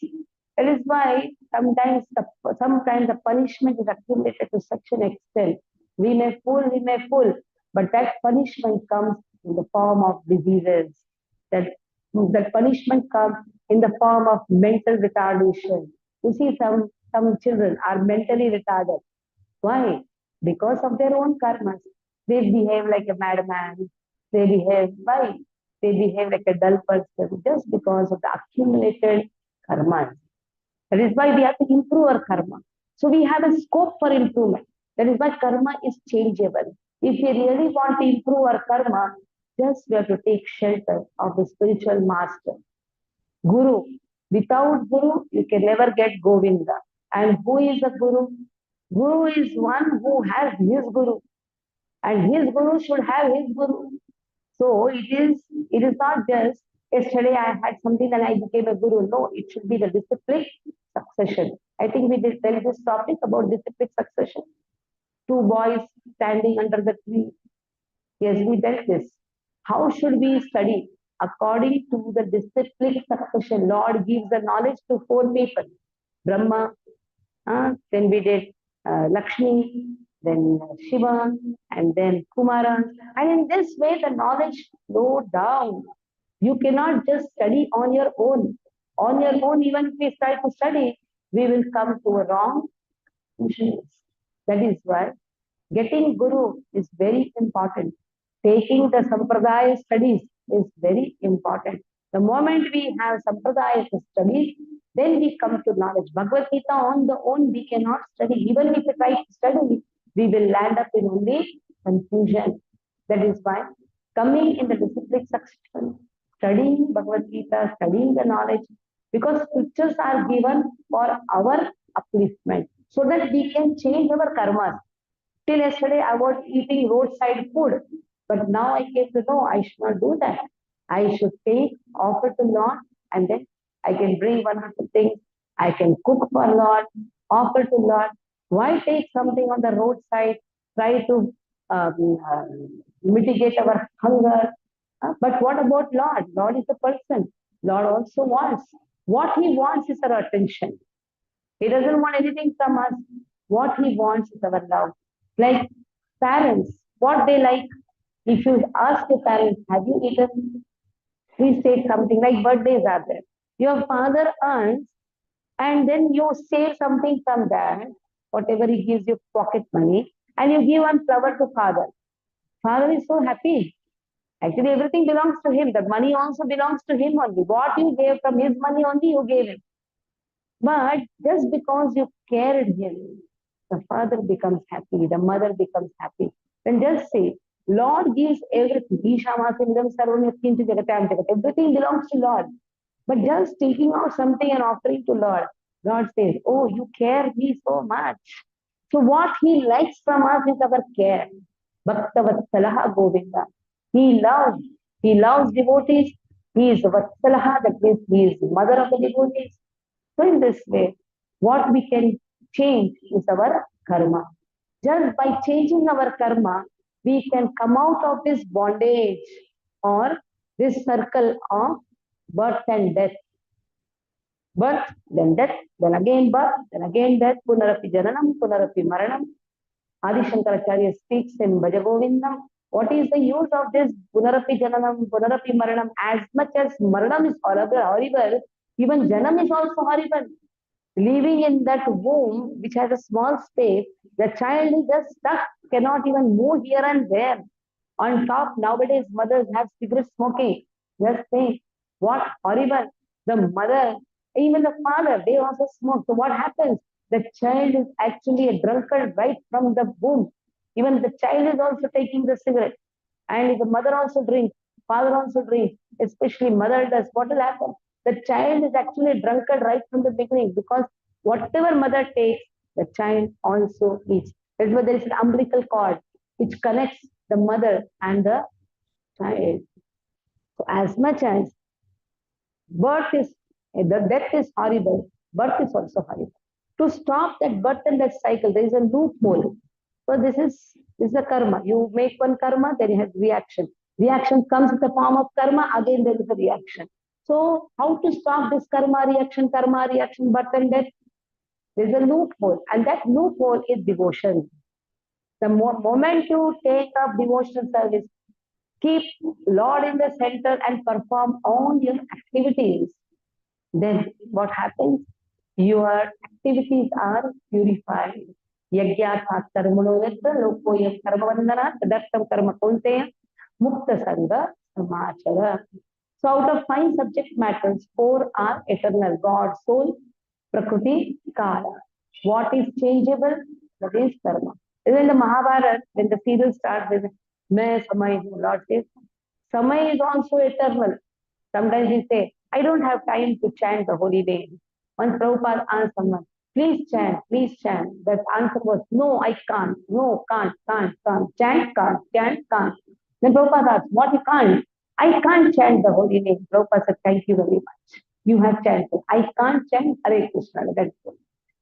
That is why sometimes the punishment is accumulated to such an extent. We may fool, but that punishment comes in the form of diseases. That punishment comes in the form of mental retardation. You see, some children are mentally retarded. Why? Because of their own karmas. They behave like a madman. They behave why? They behave like a dull person just because of the accumulated karmas. That is why we have to improve our karma. So we have a scope for improvement. That is why karma is changeable. If we really want to improve our karma, just we have to take shelter of the spiritual master. Guru. Without Guru, you can never get Govinda. And who is the Guru? Guru is one who has his Guru. And his Guru should have his Guru. So it is not just yesterday I had something and I became a Guru. No, it should be the discipline succession. I think we did tell this topic about discipline succession. 2 boys standing under the tree. Yes, we dealt this. How should we study? according to the disciplic succession. Lord gives the knowledge to 4 people. Brahma, then we did Lakshmi, then Shiva, and then Kumara. And in this way, the knowledge flowed down. You cannot just study on your own. On your own, even if we try to study, we will come to a wrong conclusions. That is why getting Guru is very important. Taking the Sampradaya studies is very important. The moment we have Sampradaya studies, then we come to knowledge. Bhagavad Gita on the own we cannot study. Even if we try to study, we will land up in only confusion. That is why coming in the disciplic succession, studying Bhagavad Gita, studying the knowledge, because scriptures are given for our upliftment so that we can change our karmas. Till yesterday, I was eating roadside food, but now I came to know I should not do that. I should take, offer to Lord, and then I can bring one or two things. I can cook for Lord, offer to Lord. Why take something on the roadside? Try to uh, mitigate our hunger. But what about Lord? Lord is a person. Lord also wants. What he wants is our attention. He doesn't want anything from us. What he wants is our love. Like parents, what they like. If you ask your parents, have you eaten? Please take something like birthdays are there. Your father earns and then you save something from that, whatever he gives you pocket money, and you give one flower to father. Father is so happy. Actually, everything belongs to him. The money also belongs to him only. What you gave from his money only, you gave him. But just because you cared him, the father becomes happy, the mother becomes happy. Then just say, Lord gives everything. Everything belongs to Lord. But just taking out something and offering to Lord, God says, oh, you care me so much. So what he likes from us is our care. Bhakta Vatsalaha Govinda. He loves. He loves devotees. He is Vatsalaha, that means he is mother of the devotees. So in this way, what we can change is our karma. Just by changing our karma, we can come out of this bondage or this circle of birth and death. Birth, then death, then again birth, then again death, punarapi jananam, punarapi maranam. Adi Shankaracharya speaks in Bhajagovindam. What is the use of this punarapi jananam, punarapi maranam? As much as maranam is horrible, even janam is also horrible. Living in that womb, which has a small space, the child is just stuck, cannot even move here and there. On top, nowadays, mothers have cigarette smoking. Just think, what horrible. The mother, even the father, they also smoke. So what happens? The child is actually a drunkard right from the womb. Even the child is also taking the cigarette. And if the mother also drinks, father also drinks, especially mother does, what will happen? The child is actually a drunkard right from the beginning because whatever mother takes, the child also eats. That's why there is an umbilical cord which connects the mother and the child. So as much as birth is, the death is horrible, birth is also horrible. To stop that birth and death cycle, there is a loophole. So this is a karma. You make one karma, then you have reaction. Reaction comes in the form of karma, again there is a reaction. So how to stop this karma, reaction, birth and death? There is a loophole, and that loophole is devotion. The moment you take up devotional service, keep Lord in the center and perform all your activities, then what happens? Your activities are purified. Yagyathat karmanoyatra lokoyam karmavandana tadartam karma kunteya mukta sangha samachara. So out of 5 subject matters, 4 are eternal. God, soul, prakriti, kala. What is changeable? That is karma. Even in the Mahabharata, when the serial starts with May Samay, Lord says, Samay is also eternal. Sometimes we say, I don't have time to chant the holy name. Once Prabhupada asked someone, please chant, please chant. That answer was, no, I can't. No, can't. Chant, can't. Then Prabhupada asked, what you can't? I can't chant the holy name. Prabhupada said, thank you very much. You have chanted. I can't chant Hare Krishna. That's good.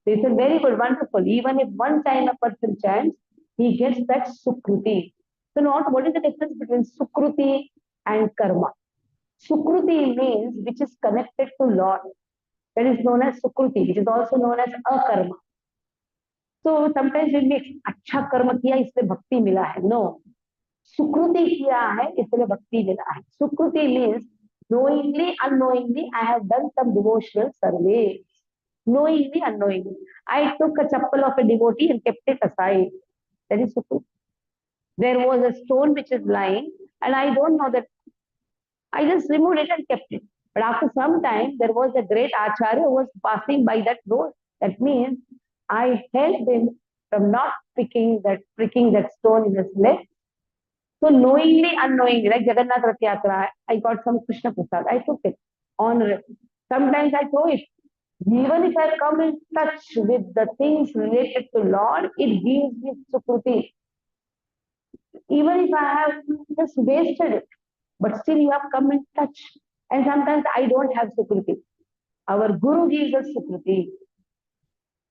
So he said, very good, wonderful. Even if one time a person chants, he gets that sukruti. So what is the difference between sukruti and karma? Sukruti means which is connected to Lord. That is known as Sukruti, which is also known as akarma. So sometimes we make अच्छा कर्म किया इसलिए भक्ति मिला है. No, सुकृति किया है इसलिए भक्ति मिला है. सुकृति means knowingly, unknowingly, I have done some devotional service. Knowingly, unknowingly, I took a chappal of a devotee and kept it aside. That is sukriti. There was a stone which is lying, and I don't know that. I just removed it and kept it. But after some time, there was a great acharya who was passing by that road. That means I helped him from not pricking that stone in his leg. So knowingly, unknowingly, like Jagannath Rath Yatra, I got some Krishna Prasad. I took it honorably. Sometimes I throw it. Even if I come in touch with the things related to Lord, it gives me sukruti. Even if I have just wasted it, but still you have come in touch. And sometimes I don't have sukruti. Our Guru gives us sukruti.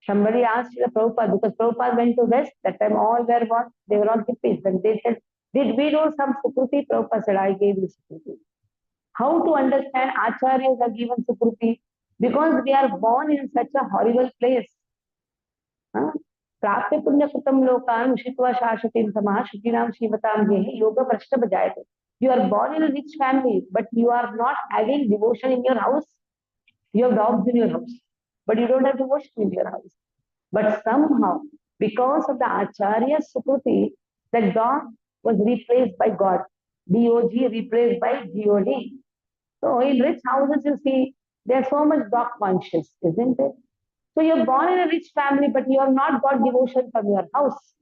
Somebody asked the Prabhupada, because Prabhupada went to West, that time all were what? They were all hippies. And they said, did we do some sukruti? Prabhupada said, I gave you sukruti. How to understand acharyas are given sukruti? Because we are born in such a horrible place. प्राप्य पुण्य कृतम लोकान उषित्वा शाश्वतीं समाः शुचीनां श्रीमतां गेहि योग भ्रष्ट बजायते. You are born in a rich family, but you are not having devotion in your house. You have dogs in your house, but you don't have devotion in your house. But somehow, because of the Acharya Sukruti, that dog was replaced by God. D-O-G replaced by G-O-D. So in rich houses, you see, there's so much dog conscious, isn't it? So you're born in a rich family, but you have not got devotion from your house.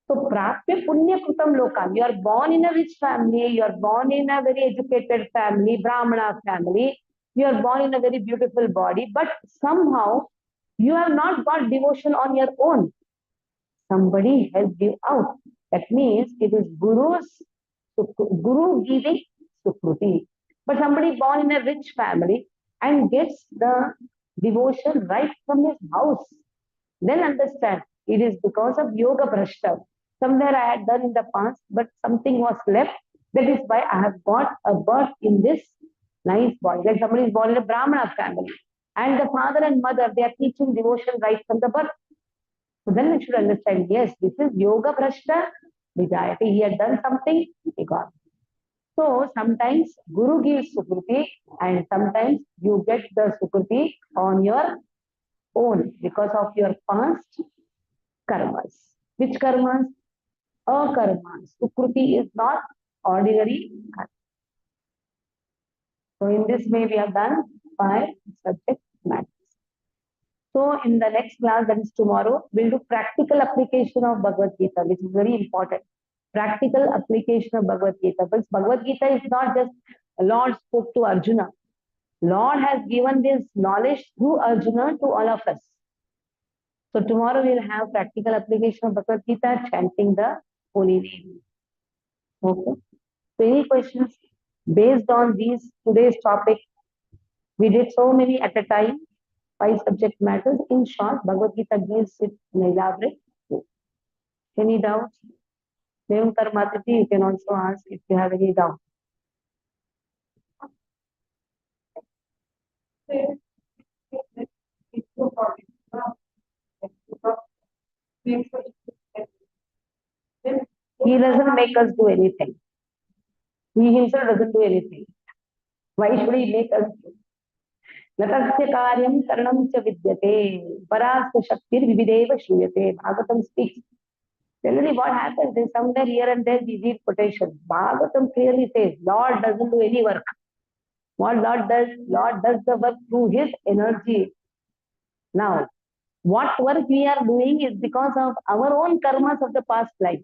So prapya punya krutam lokan. You are born in a rich family, you are born in a very educated family, Brahmana family, you are born in a very beautiful body, but somehow you have not got devotion on your own. Somebody helped you out. That means it is Guru giving sukruti. But somebody born in a rich family and gets the devotion right from his house, then understand it is because of yoga prashta. Somewhere I had done in the past, but something was left. That is why I have got a birth in this nice body. Like somebody is born in a Brahmana family, and the father and mother, they are teaching devotion right from the birth. So then we should understand, yes, this is yoga prashta vijayati. He had done something, he got. So sometimes Guru gives sukruti, and sometimes you get the sukruti on your own because of your past karmas. Which karmas? Akarmas. Sukruti is not ordinary karma. So in this way we have done 5 subject matters. So in the next class, that is tomorrow, we'll do practical application of Bhagavad Gita, which is very important. Practical application of Bhagavad Gita. Because Bhagavad Gita is not just Lord spoke to Arjuna. Lord has given this knowledge through Arjuna to all of us. So tomorrow we'll have practical application of Bhagavad Gita, chanting the holy name. Okay. So any questions based on these today's topic? We did so many at a time, 5 subject matters. In short, Bhagavad Gita gives it an elaborate. Any doubts? Devam Karmatati, you can also ask if you have any doubt. He doesn't make us do anything. He himself doesn't do anything. Why should he make us do? Natasya karyam karanam cha vidyate. Parasya shaktir vivideva shruyate. Bhagavatam speaks. Generally what happens is somewhere here and there we read quotations. Bhagavatam clearly says, Lord doesn't do any work. What Lord does the work through his energy. Now, what work we are doing is because of our own karmas of the past life.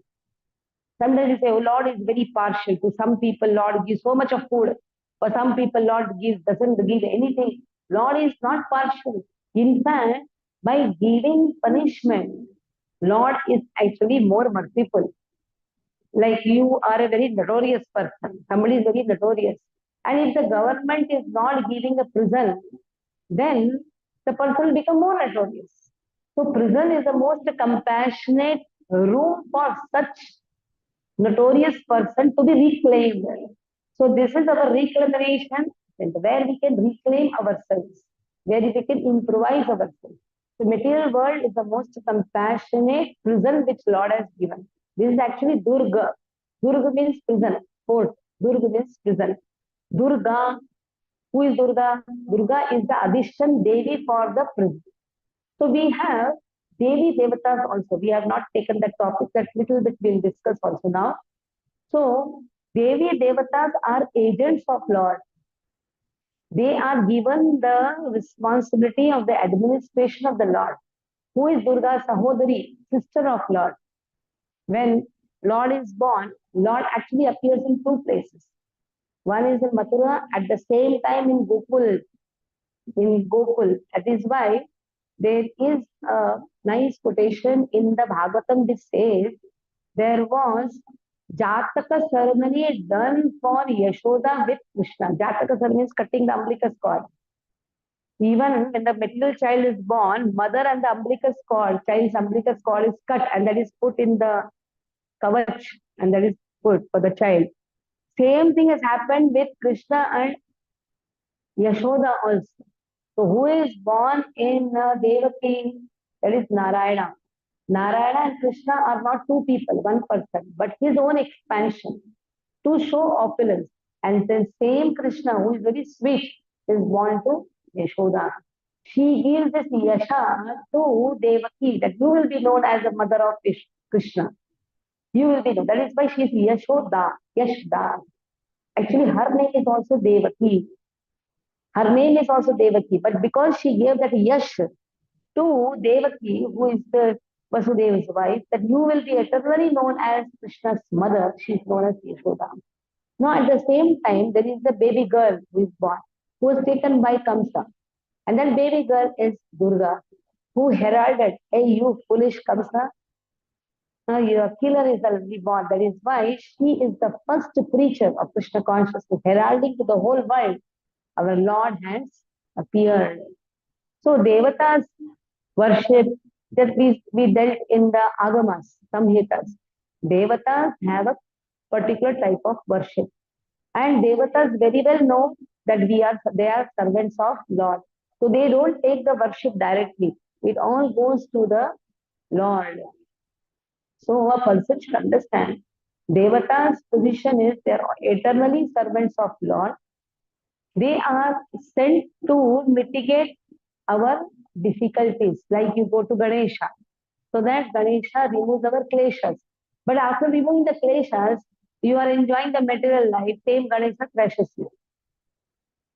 Sometimes you say, oh, Lord is very partial. To some people, Lord gives so much of food. For some people, Lord doesn't give anything. Lord is not partial. In fact, by giving punishment, Lord is actually more merciful. Like you are a very notorious person. Somebody is very notorious. And if the government is not giving a prison, then the person will become more notorious. So prison is the most compassionate room for such notorious person to be reclaimed. So this is our reclamation center, where we can reclaim ourselves, where we can improvise ourselves. The material world is the most compassionate prison which Lord has given. This is actually Durga. Durga means prison, fort. Durga means prison. Durga, who is Durga? Durga is the addition Devi for the prison. So we have Devi Devatas also. We have not taken that topic, that little bit we'll discuss also now. So Devi Devatas are agents of Lord. They are given the responsibility of the administration of the Lord. Who is Durga Sahodari, sister of Lord? When Lord is born, Lord actually appears in two places. One is in Mathura, at the same time in Gokul. In Gokul. That is why there is a nice quotation in the Bhagavatam which says there was Jataka ceremony done for Yashoda with Krishna. Jataka ceremony is cutting the umbilicus cord. Even when the material child is born, mother and the umbilicus cord, child's umbilicus cord is cut and that is put in the kavach and that is put for the child. Same thing has happened with Krishna and Yashoda also. So who is born in Devaki? That is Narayana. Narayana and Krishna are not two people, one person, but his own expansion to show opulence. And the same Krishna, who is very sweet, is born to Yashoda. She gives this Yasha to Devaki, that you will be known as the mother of Krishna. You will be known. That is why she is Yashoda, Yashda. Actually, her name is also Devaki. Her name is also Devaki, but because she gave that Yash to Devaki, who is the Vasudeva's wife, that you will be eternally known as Krishna's mother. She is known as Yashoda. Now, at the same time, there is the baby girl who is born, who was taken by Kamsa. And that baby girl is Durga, who heralded, hey, you foolish Kamsa, your killer is already born. That is why she is the first preacher of Krishna consciousness, heralding to the whole world, our Lord has appeared. So, Devatas worship, that we dealt in the Agamas, Samhitas. Devatas have a particular type of worship. And Devatas very well know that they are servants of Lord. So they don't take the worship directly. It all goes to the Lord. So a person should understand Devatas' position is they are eternally servants of Lord. They are sent to mitigate our difficulties. Like you go to Ganesha, so that Ganesha removes our kleshas. But after removing the kleshas, you are enjoying the material life, same Ganesha crashes you.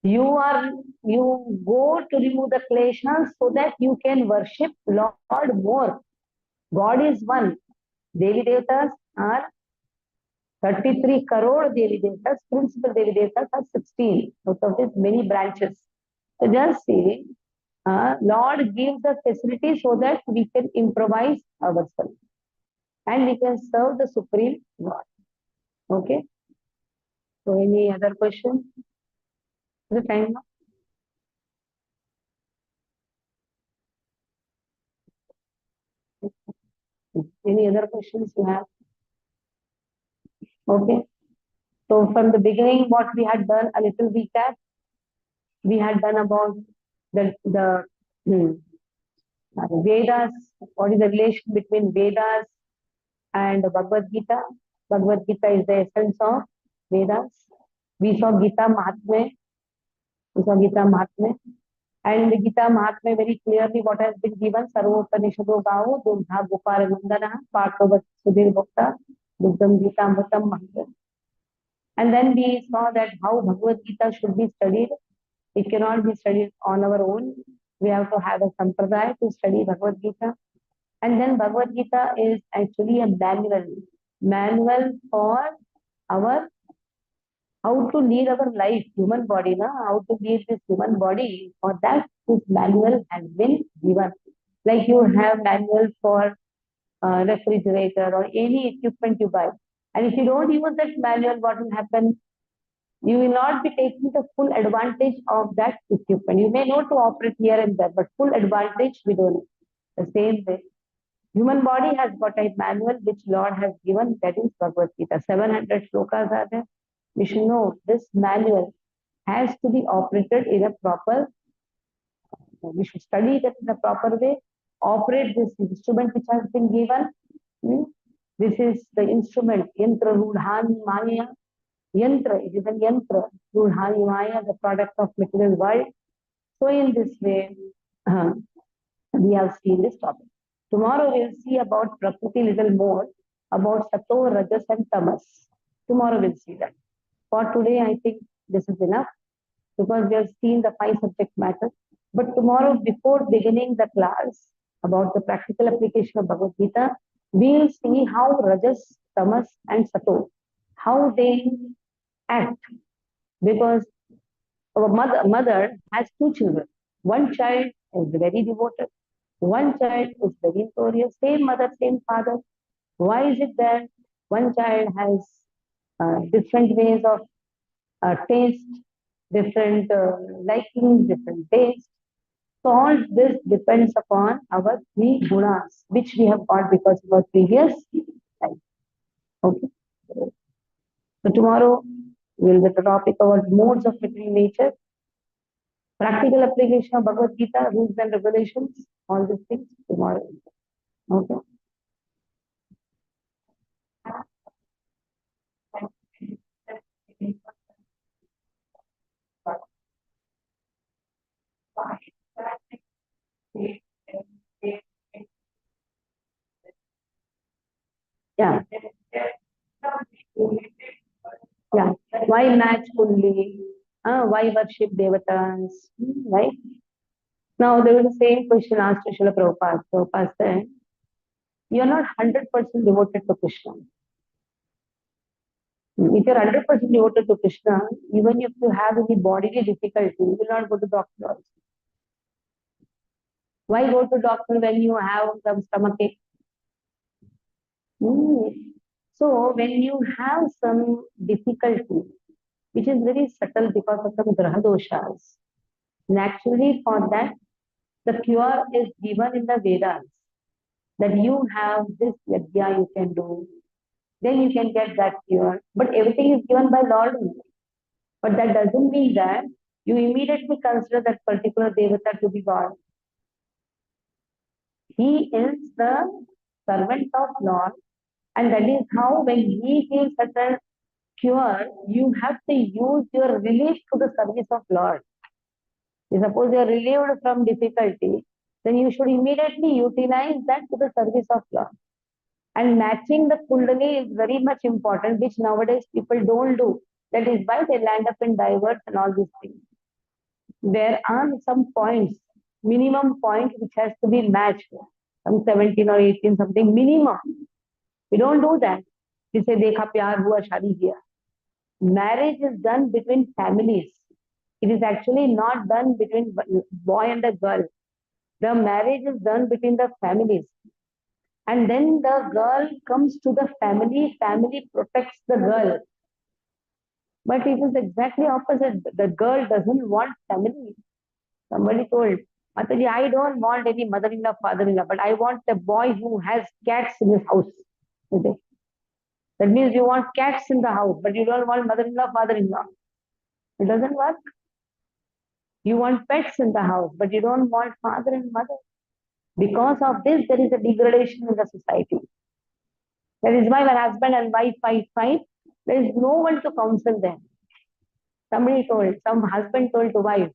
You go to remove the kleshas so that you can worship Lord more. God is one. Devi Devatas are 33 crore Devi Devatas. Principal Devi Devatas are 16. Out of these many branches. So just see, Lord gives the facility so that we can improvise ourselves and we can serve the Supreme God. Okay. So any other question? The time now? Any other questions you have? Okay. So from the beginning, what we had done, a little recap. We had done about the Vedas. What is the relation between Vedas and Bhagavad Gita? Bhagavad Gita is the essence of Vedas. We saw Gita Mahatmya. We saw Gita Mahatmya. And the Gita Mahatmya very clearly what has been given. Sarvopanishado Gao, Dugdha Gopala Nandana, Partovat Sudhir Bhakta, Dugdam Gita Amritam Mahatmya. And then we saw that how Bhagavad Gita should be studied. It cannot be studied on our own. We have to have a sampradaya to study Bhagavad Gita. And then Bhagavad Gita is actually a manual for our how to lead our life, human body, how to lead this human body. For that, this manual has been given. Like you have manual for refrigerator or any equipment you buy. And if you don't use that manual, what will happen? You will not be taking the full advantage of that equipment. You may know to operate here and there, but full advantage we don't. The same way, human body has got a manual which Lord has given, that is Bhagavad Gita. 700 shlokas are there. We should know this manual has to be operated in a proper, we should study that in a proper way, operate this instrument which has been given. Hmm? This is the instrument, Yantra Rudhani Maya. Yantra, it is a Yantra, Rudhani Maya, the product of material world. So in this way, we have seen this topic. Tomorrow we'll see about Prakriti little more, about Sato, Rajas and Tamas. Tomorrow we'll see that. For today, I think this is enough because we have seen the 5 subject matter. But tomorrow, before beginning the class about the practical application of Bhagavad Gita, we'll see how Rajas, Tamas and Sato, how they act. Because our mother has 2 children. One child is very devoted. One child is very notorious. Same mother, same father. Why is it that one child has different ways of taste, different liking, different taste? So all this depends upon our 3 gunas, which we have got because of our previous life. Okay. So tomorrow we'll get the topic about modes of material nature, practical application of Bhagavad Gita, rules and regulations, all these things tomorrow. Okay. Yeah. Yeah. Why match only? Why worship devatas? Right? Now there was the same question asked to Srila Prabhupada. Prabhupada said, you're not 100% devoted to Krishna. If you're 100% devoted to Krishna, even if you have any bodily difficulty, you will not go to doctor also. Why go to doctor when you have some stomach ache? So when you have some difficulty, which is very subtle because of some graha doshas, naturally for that, the cure is given in the Vedas. That you have this yajna you can do, then you can get that cure. But everything is given by Lord only. But that doesn't mean that you immediately consider that particular devata to be God. He is the servant of Lord, and that is how when he gives such a cure, you have to use your relief to the service of Lord. Suppose you are relieved from difficulty, then you should immediately utilize that to the service of Lord. And matching the kundali is very much important, which nowadays people don't do. That is why they land up in diverse and all these things. There are some points, minimum point which has to be matched. Some 17 or 18 something minimum. We don't do that. We say dekha pyar hua shadi kiya. Marriage is done between families. It is actually not done between boy and a girl. The marriage is done between the families. And then the girl comes to the family, family protects the girl. But it is exactly opposite. The girl doesn't want family. Somebody told, Mataji, I don't want any mother-in-law, father-in-law, but I want a boy who has cats in his house. Okay. That means you want cats in the house, but you don't want mother-in-law, father-in-law. It doesn't work. You want pets in the house, but you don't want father and mother. Because of this, there is a degradation in the society. That is why when husband and wife fight, there is no one to counsel them. Somebody told, some husband told to wife,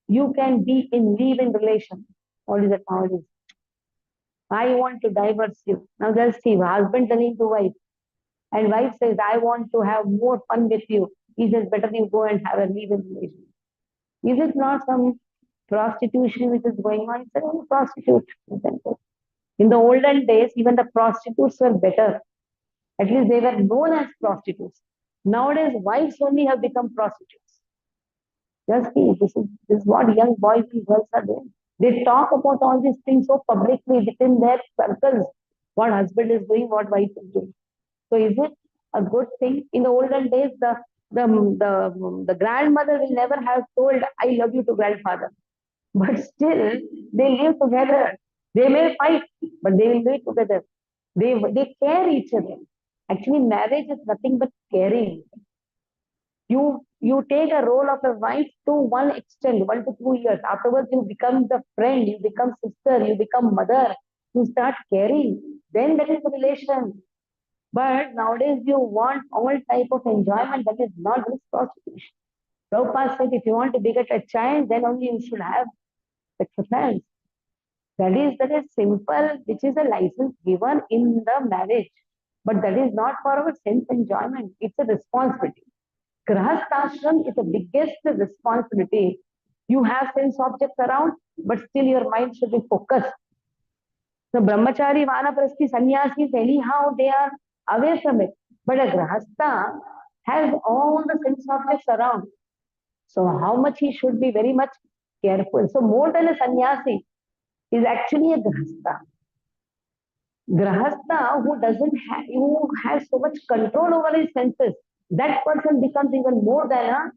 you can be in leave-in relation. What is it nowadays? I want to divorce you. Now just see, husband telling to wife, and wife says, I want to have more fun with you. He says, better you go and have a leave-in relation. Is it not some prostitution which is going on? It's a prostitute. In the olden days, even the prostitutes were better. At least they were known as prostitutes. Nowadays, wives only have become prostitutes. Just see, this is what young boys and girls are doing. They talk about all these things so publicly within their circles. What husband is doing, what wife is doing. So is it a good thing? In the olden days, the grandmother will never have told, I love you to grandfather. But still, they live together. They may fight, but they will live together. They care each other. Actually, marriage is nothing but caring. You take a role of a wife to one extent, 1 to 2 years. Afterwards, you become the friend, you become sister, you become mother, you start caring. Then that is the relation. But nowadays you want all type of enjoyment that is not this prostitution. Prabhupada said if you want to beget a child, then only you should have sex affairs. That is simple, which is a license given in the marriage. But that is not for our sense enjoyment. It's a responsibility. Grahasthashram is the biggest responsibility. You have sense objects around, but still your mind should be focused. So brahmachari, vanaprasthi, sannyasis, anyhow they are away from it. But a grahastha has all the sense objects around. So how much he should be very much careful. So more than a sannyasi is actually a grahastha. Grahastha who has so much control over his senses, that person becomes even more than a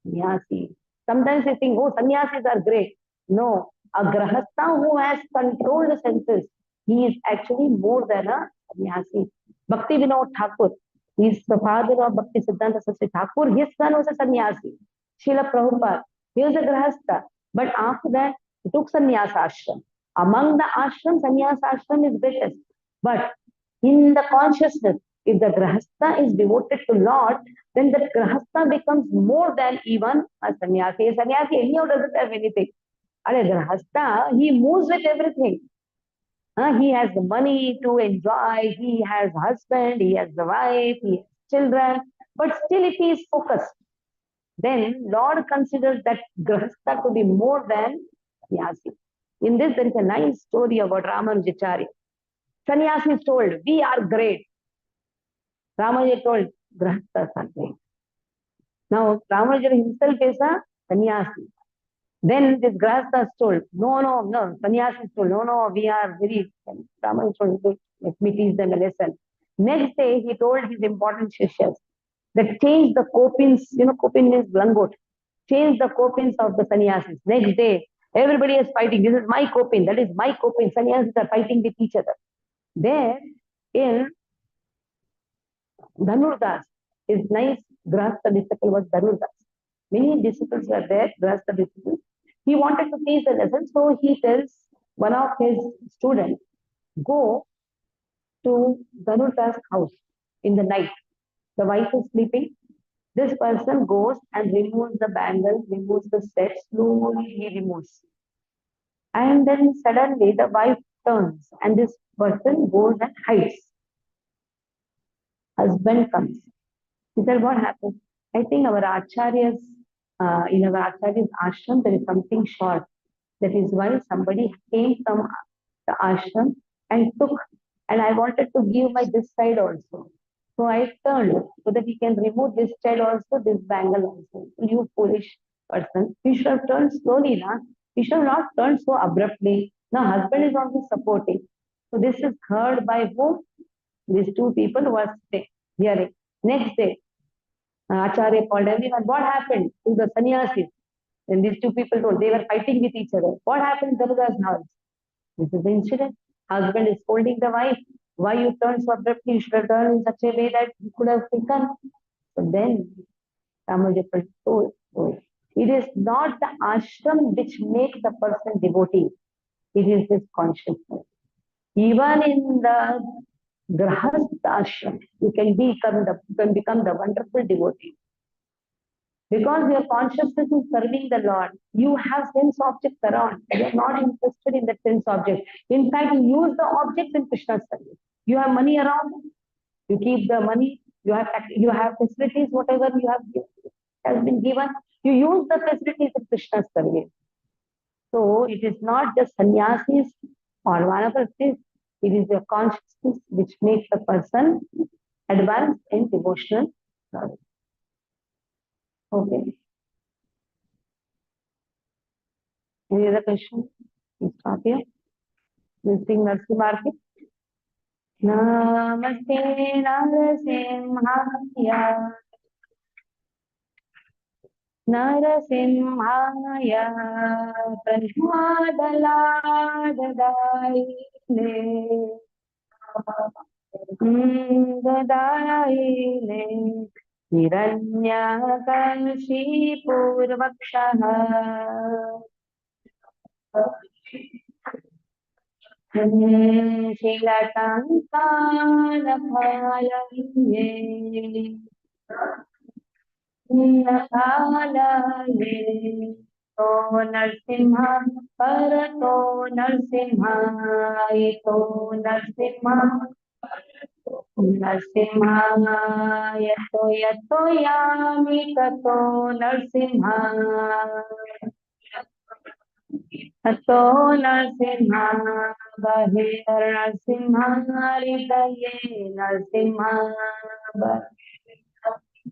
sannyasi. Sometimes they think, oh, sannyasis are great. No, a grahastha who has controlled the senses, he is actually more than a sannyasi. Bhakti Vinod Thakur, he is the father of Bhakti Siddhanta Saraswati Thakur. His son was a sannyasi. Srila Prabhupada, he was a grahastha. But after that, he took sannyasa ashram. Among the ashrams, sannyasa ashram is greatest. But in the consciousness, if the grahastha is devoted to Lord, then the grahastha becomes more than even a sannyasi. A sannyasi anyhow doesn't have anything. And a grahastha, he moves with everything. He has the money to enjoy, he has husband, he has the wife, he has children, but still if he is focused, then Lord considers that grahastha to be more than sannyasi. In this, there is a nice story about Ramanujacharya. Sannyasi is told, we are great. Ramanuja told, grahasthas are great. Now, Ramanuja himself is a sannyasi. Then this grahastha is told, no, sannyasi is told, no, we are very, Ramanuja told, let me teach them a lesson. Next day, he told his important shishyas that change the copins, copin means langot, change the copins of the sannyasis. Next day, everybody is fighting. This is my copin, that is my copin. Sannyasis are fighting with each other. There, in Dhanurdas, his nice grahastha disciple was Dhanurdas. Many disciples were there, grahastha disciples. He wanted to teach the lesson, so he tells one of his students, go to Dhanurdas' house in the night. The wife is sleeping. This person goes and removes the bangles, removes the set, slowly he removes. And then suddenly the wife turns and this person goes and hides. Husband comes. He said, what happened? I think our Acharya's, in our Acharya's ashram, there is something short. That is why somebody came from the ashram and took, and I wanted to give my this side also. So I turned so that he can remove this side also, this bangle also. You foolish person. You should have turned slowly, na? You should have not turned so abruptly. Now husband is also supporting. So this is heard by whom? These two people who are hearing. Next day, Acharya called everyone. What happened to the sannyasis? And these two people told they were fighting with each other. What happened in Daruda's house? This is the incident. Husband is scolding the wife. Why you turned so abruptly? You should have turned in such a way that you could have taken. So then Ramanuja told, it is not the ashram which makes the person devotee. It is his consciousness. Even in the grahastha ashram, you can become the wonderful devotee. Because your consciousness is serving the Lord, you have sense objects around. You are not interested in that sense object. In fact, you use the objects in Krishna's service. You have money around, you keep the money. You have facilities, whatever you have has been given. You use the facilities in Krishna's service. So it is not just sannyasis or vanaprasthis. It is your consciousness which makes the person advance in devotional service. Okay. Any other question? We'll stop here. We'll sing Narsimha. Namaste Narasimhaya. Narasimhaya Pranmadalaadaile Dadaile हिरण्यकशिपूर्वक्षः शीलटङ्कानफालये कालये तो नरसिंह परतो नरसिंहाय तो नरसिंह नरसिंहाय तो यतो यामि ततो नरसिंहाय हतो नरसिंहा बहिर्नरसिंहा हृदये नरसिंहा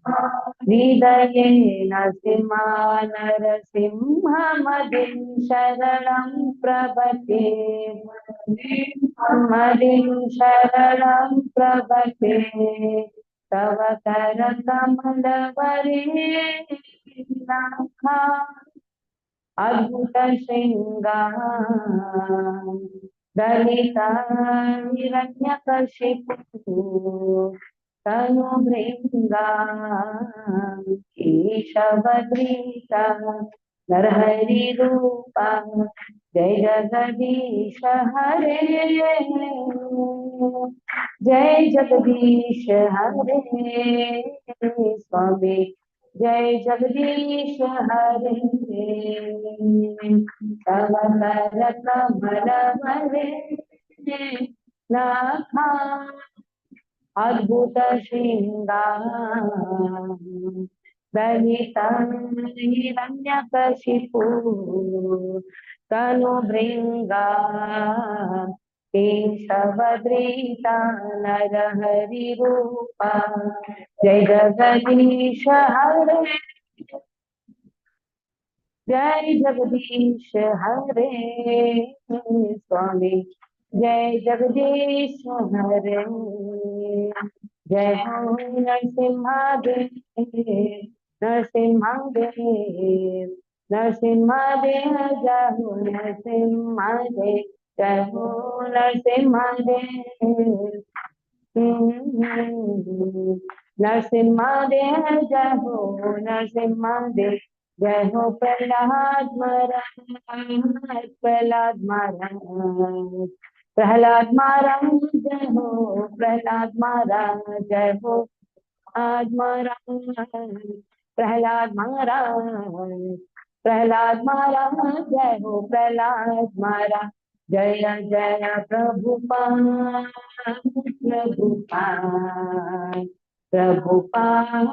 हृदये नरसिंहा नरसिंहमदिं शरणं प्रपद्ये मदिं शरणं प्रपद्ये तव करकमलवरे नाथा अद्भुत श्रृंगार दलिता हिरण्यकशिपु तनु भृंगा ईशवद्रीता नरहरि रूपा जय जगदीश हरे जय जगदीश हरे स्वामी जय जगदीश हरे तव करकमलवरे नाथा अद्भुत श्रृंगार दलिता हिरण्यकशिपु तनु भृंगा केशवद्रीता नरहरि रूपा जय जगदीश हरे जय जगदीश हरे स्वामी जय जगदीश हरे जय हो नरसिंहदेव नरसिंहदेव नरसिंहदेव जय हो नरसिंहदेव जय हो नरसिंहदेव नरसिंहदेव जय हो नरसिंहदेव जय हो प्रहलाद महाराज प्रहलाद महाराज प्रहलाद महाराज जय हो प्रहलाद महाराज जय हो आज महाराज प्रहलाद महाराज प्रहलाद महाराज जय हो प्रहलाद महाराज जय जय प्रभुपाद प्रभुपाद प्रभुपाद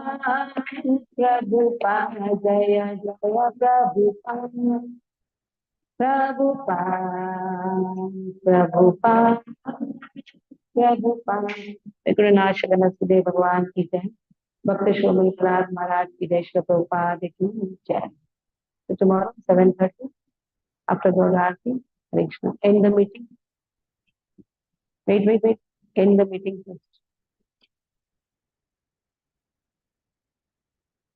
प्रभुपाद जय जय प्रभुपाद प्रभुपाद प्रभुपाद प्रभुपाद गुरुनाथ शरण सुदेव भगवान की जय भक्त श्रोमणी प्रहलाद महाराज की जय श्री प्रभुपाद की जय So tomorrow 7:30 after the Aarti, Hare Krishna. End the meeting. Wait. End the meeting first.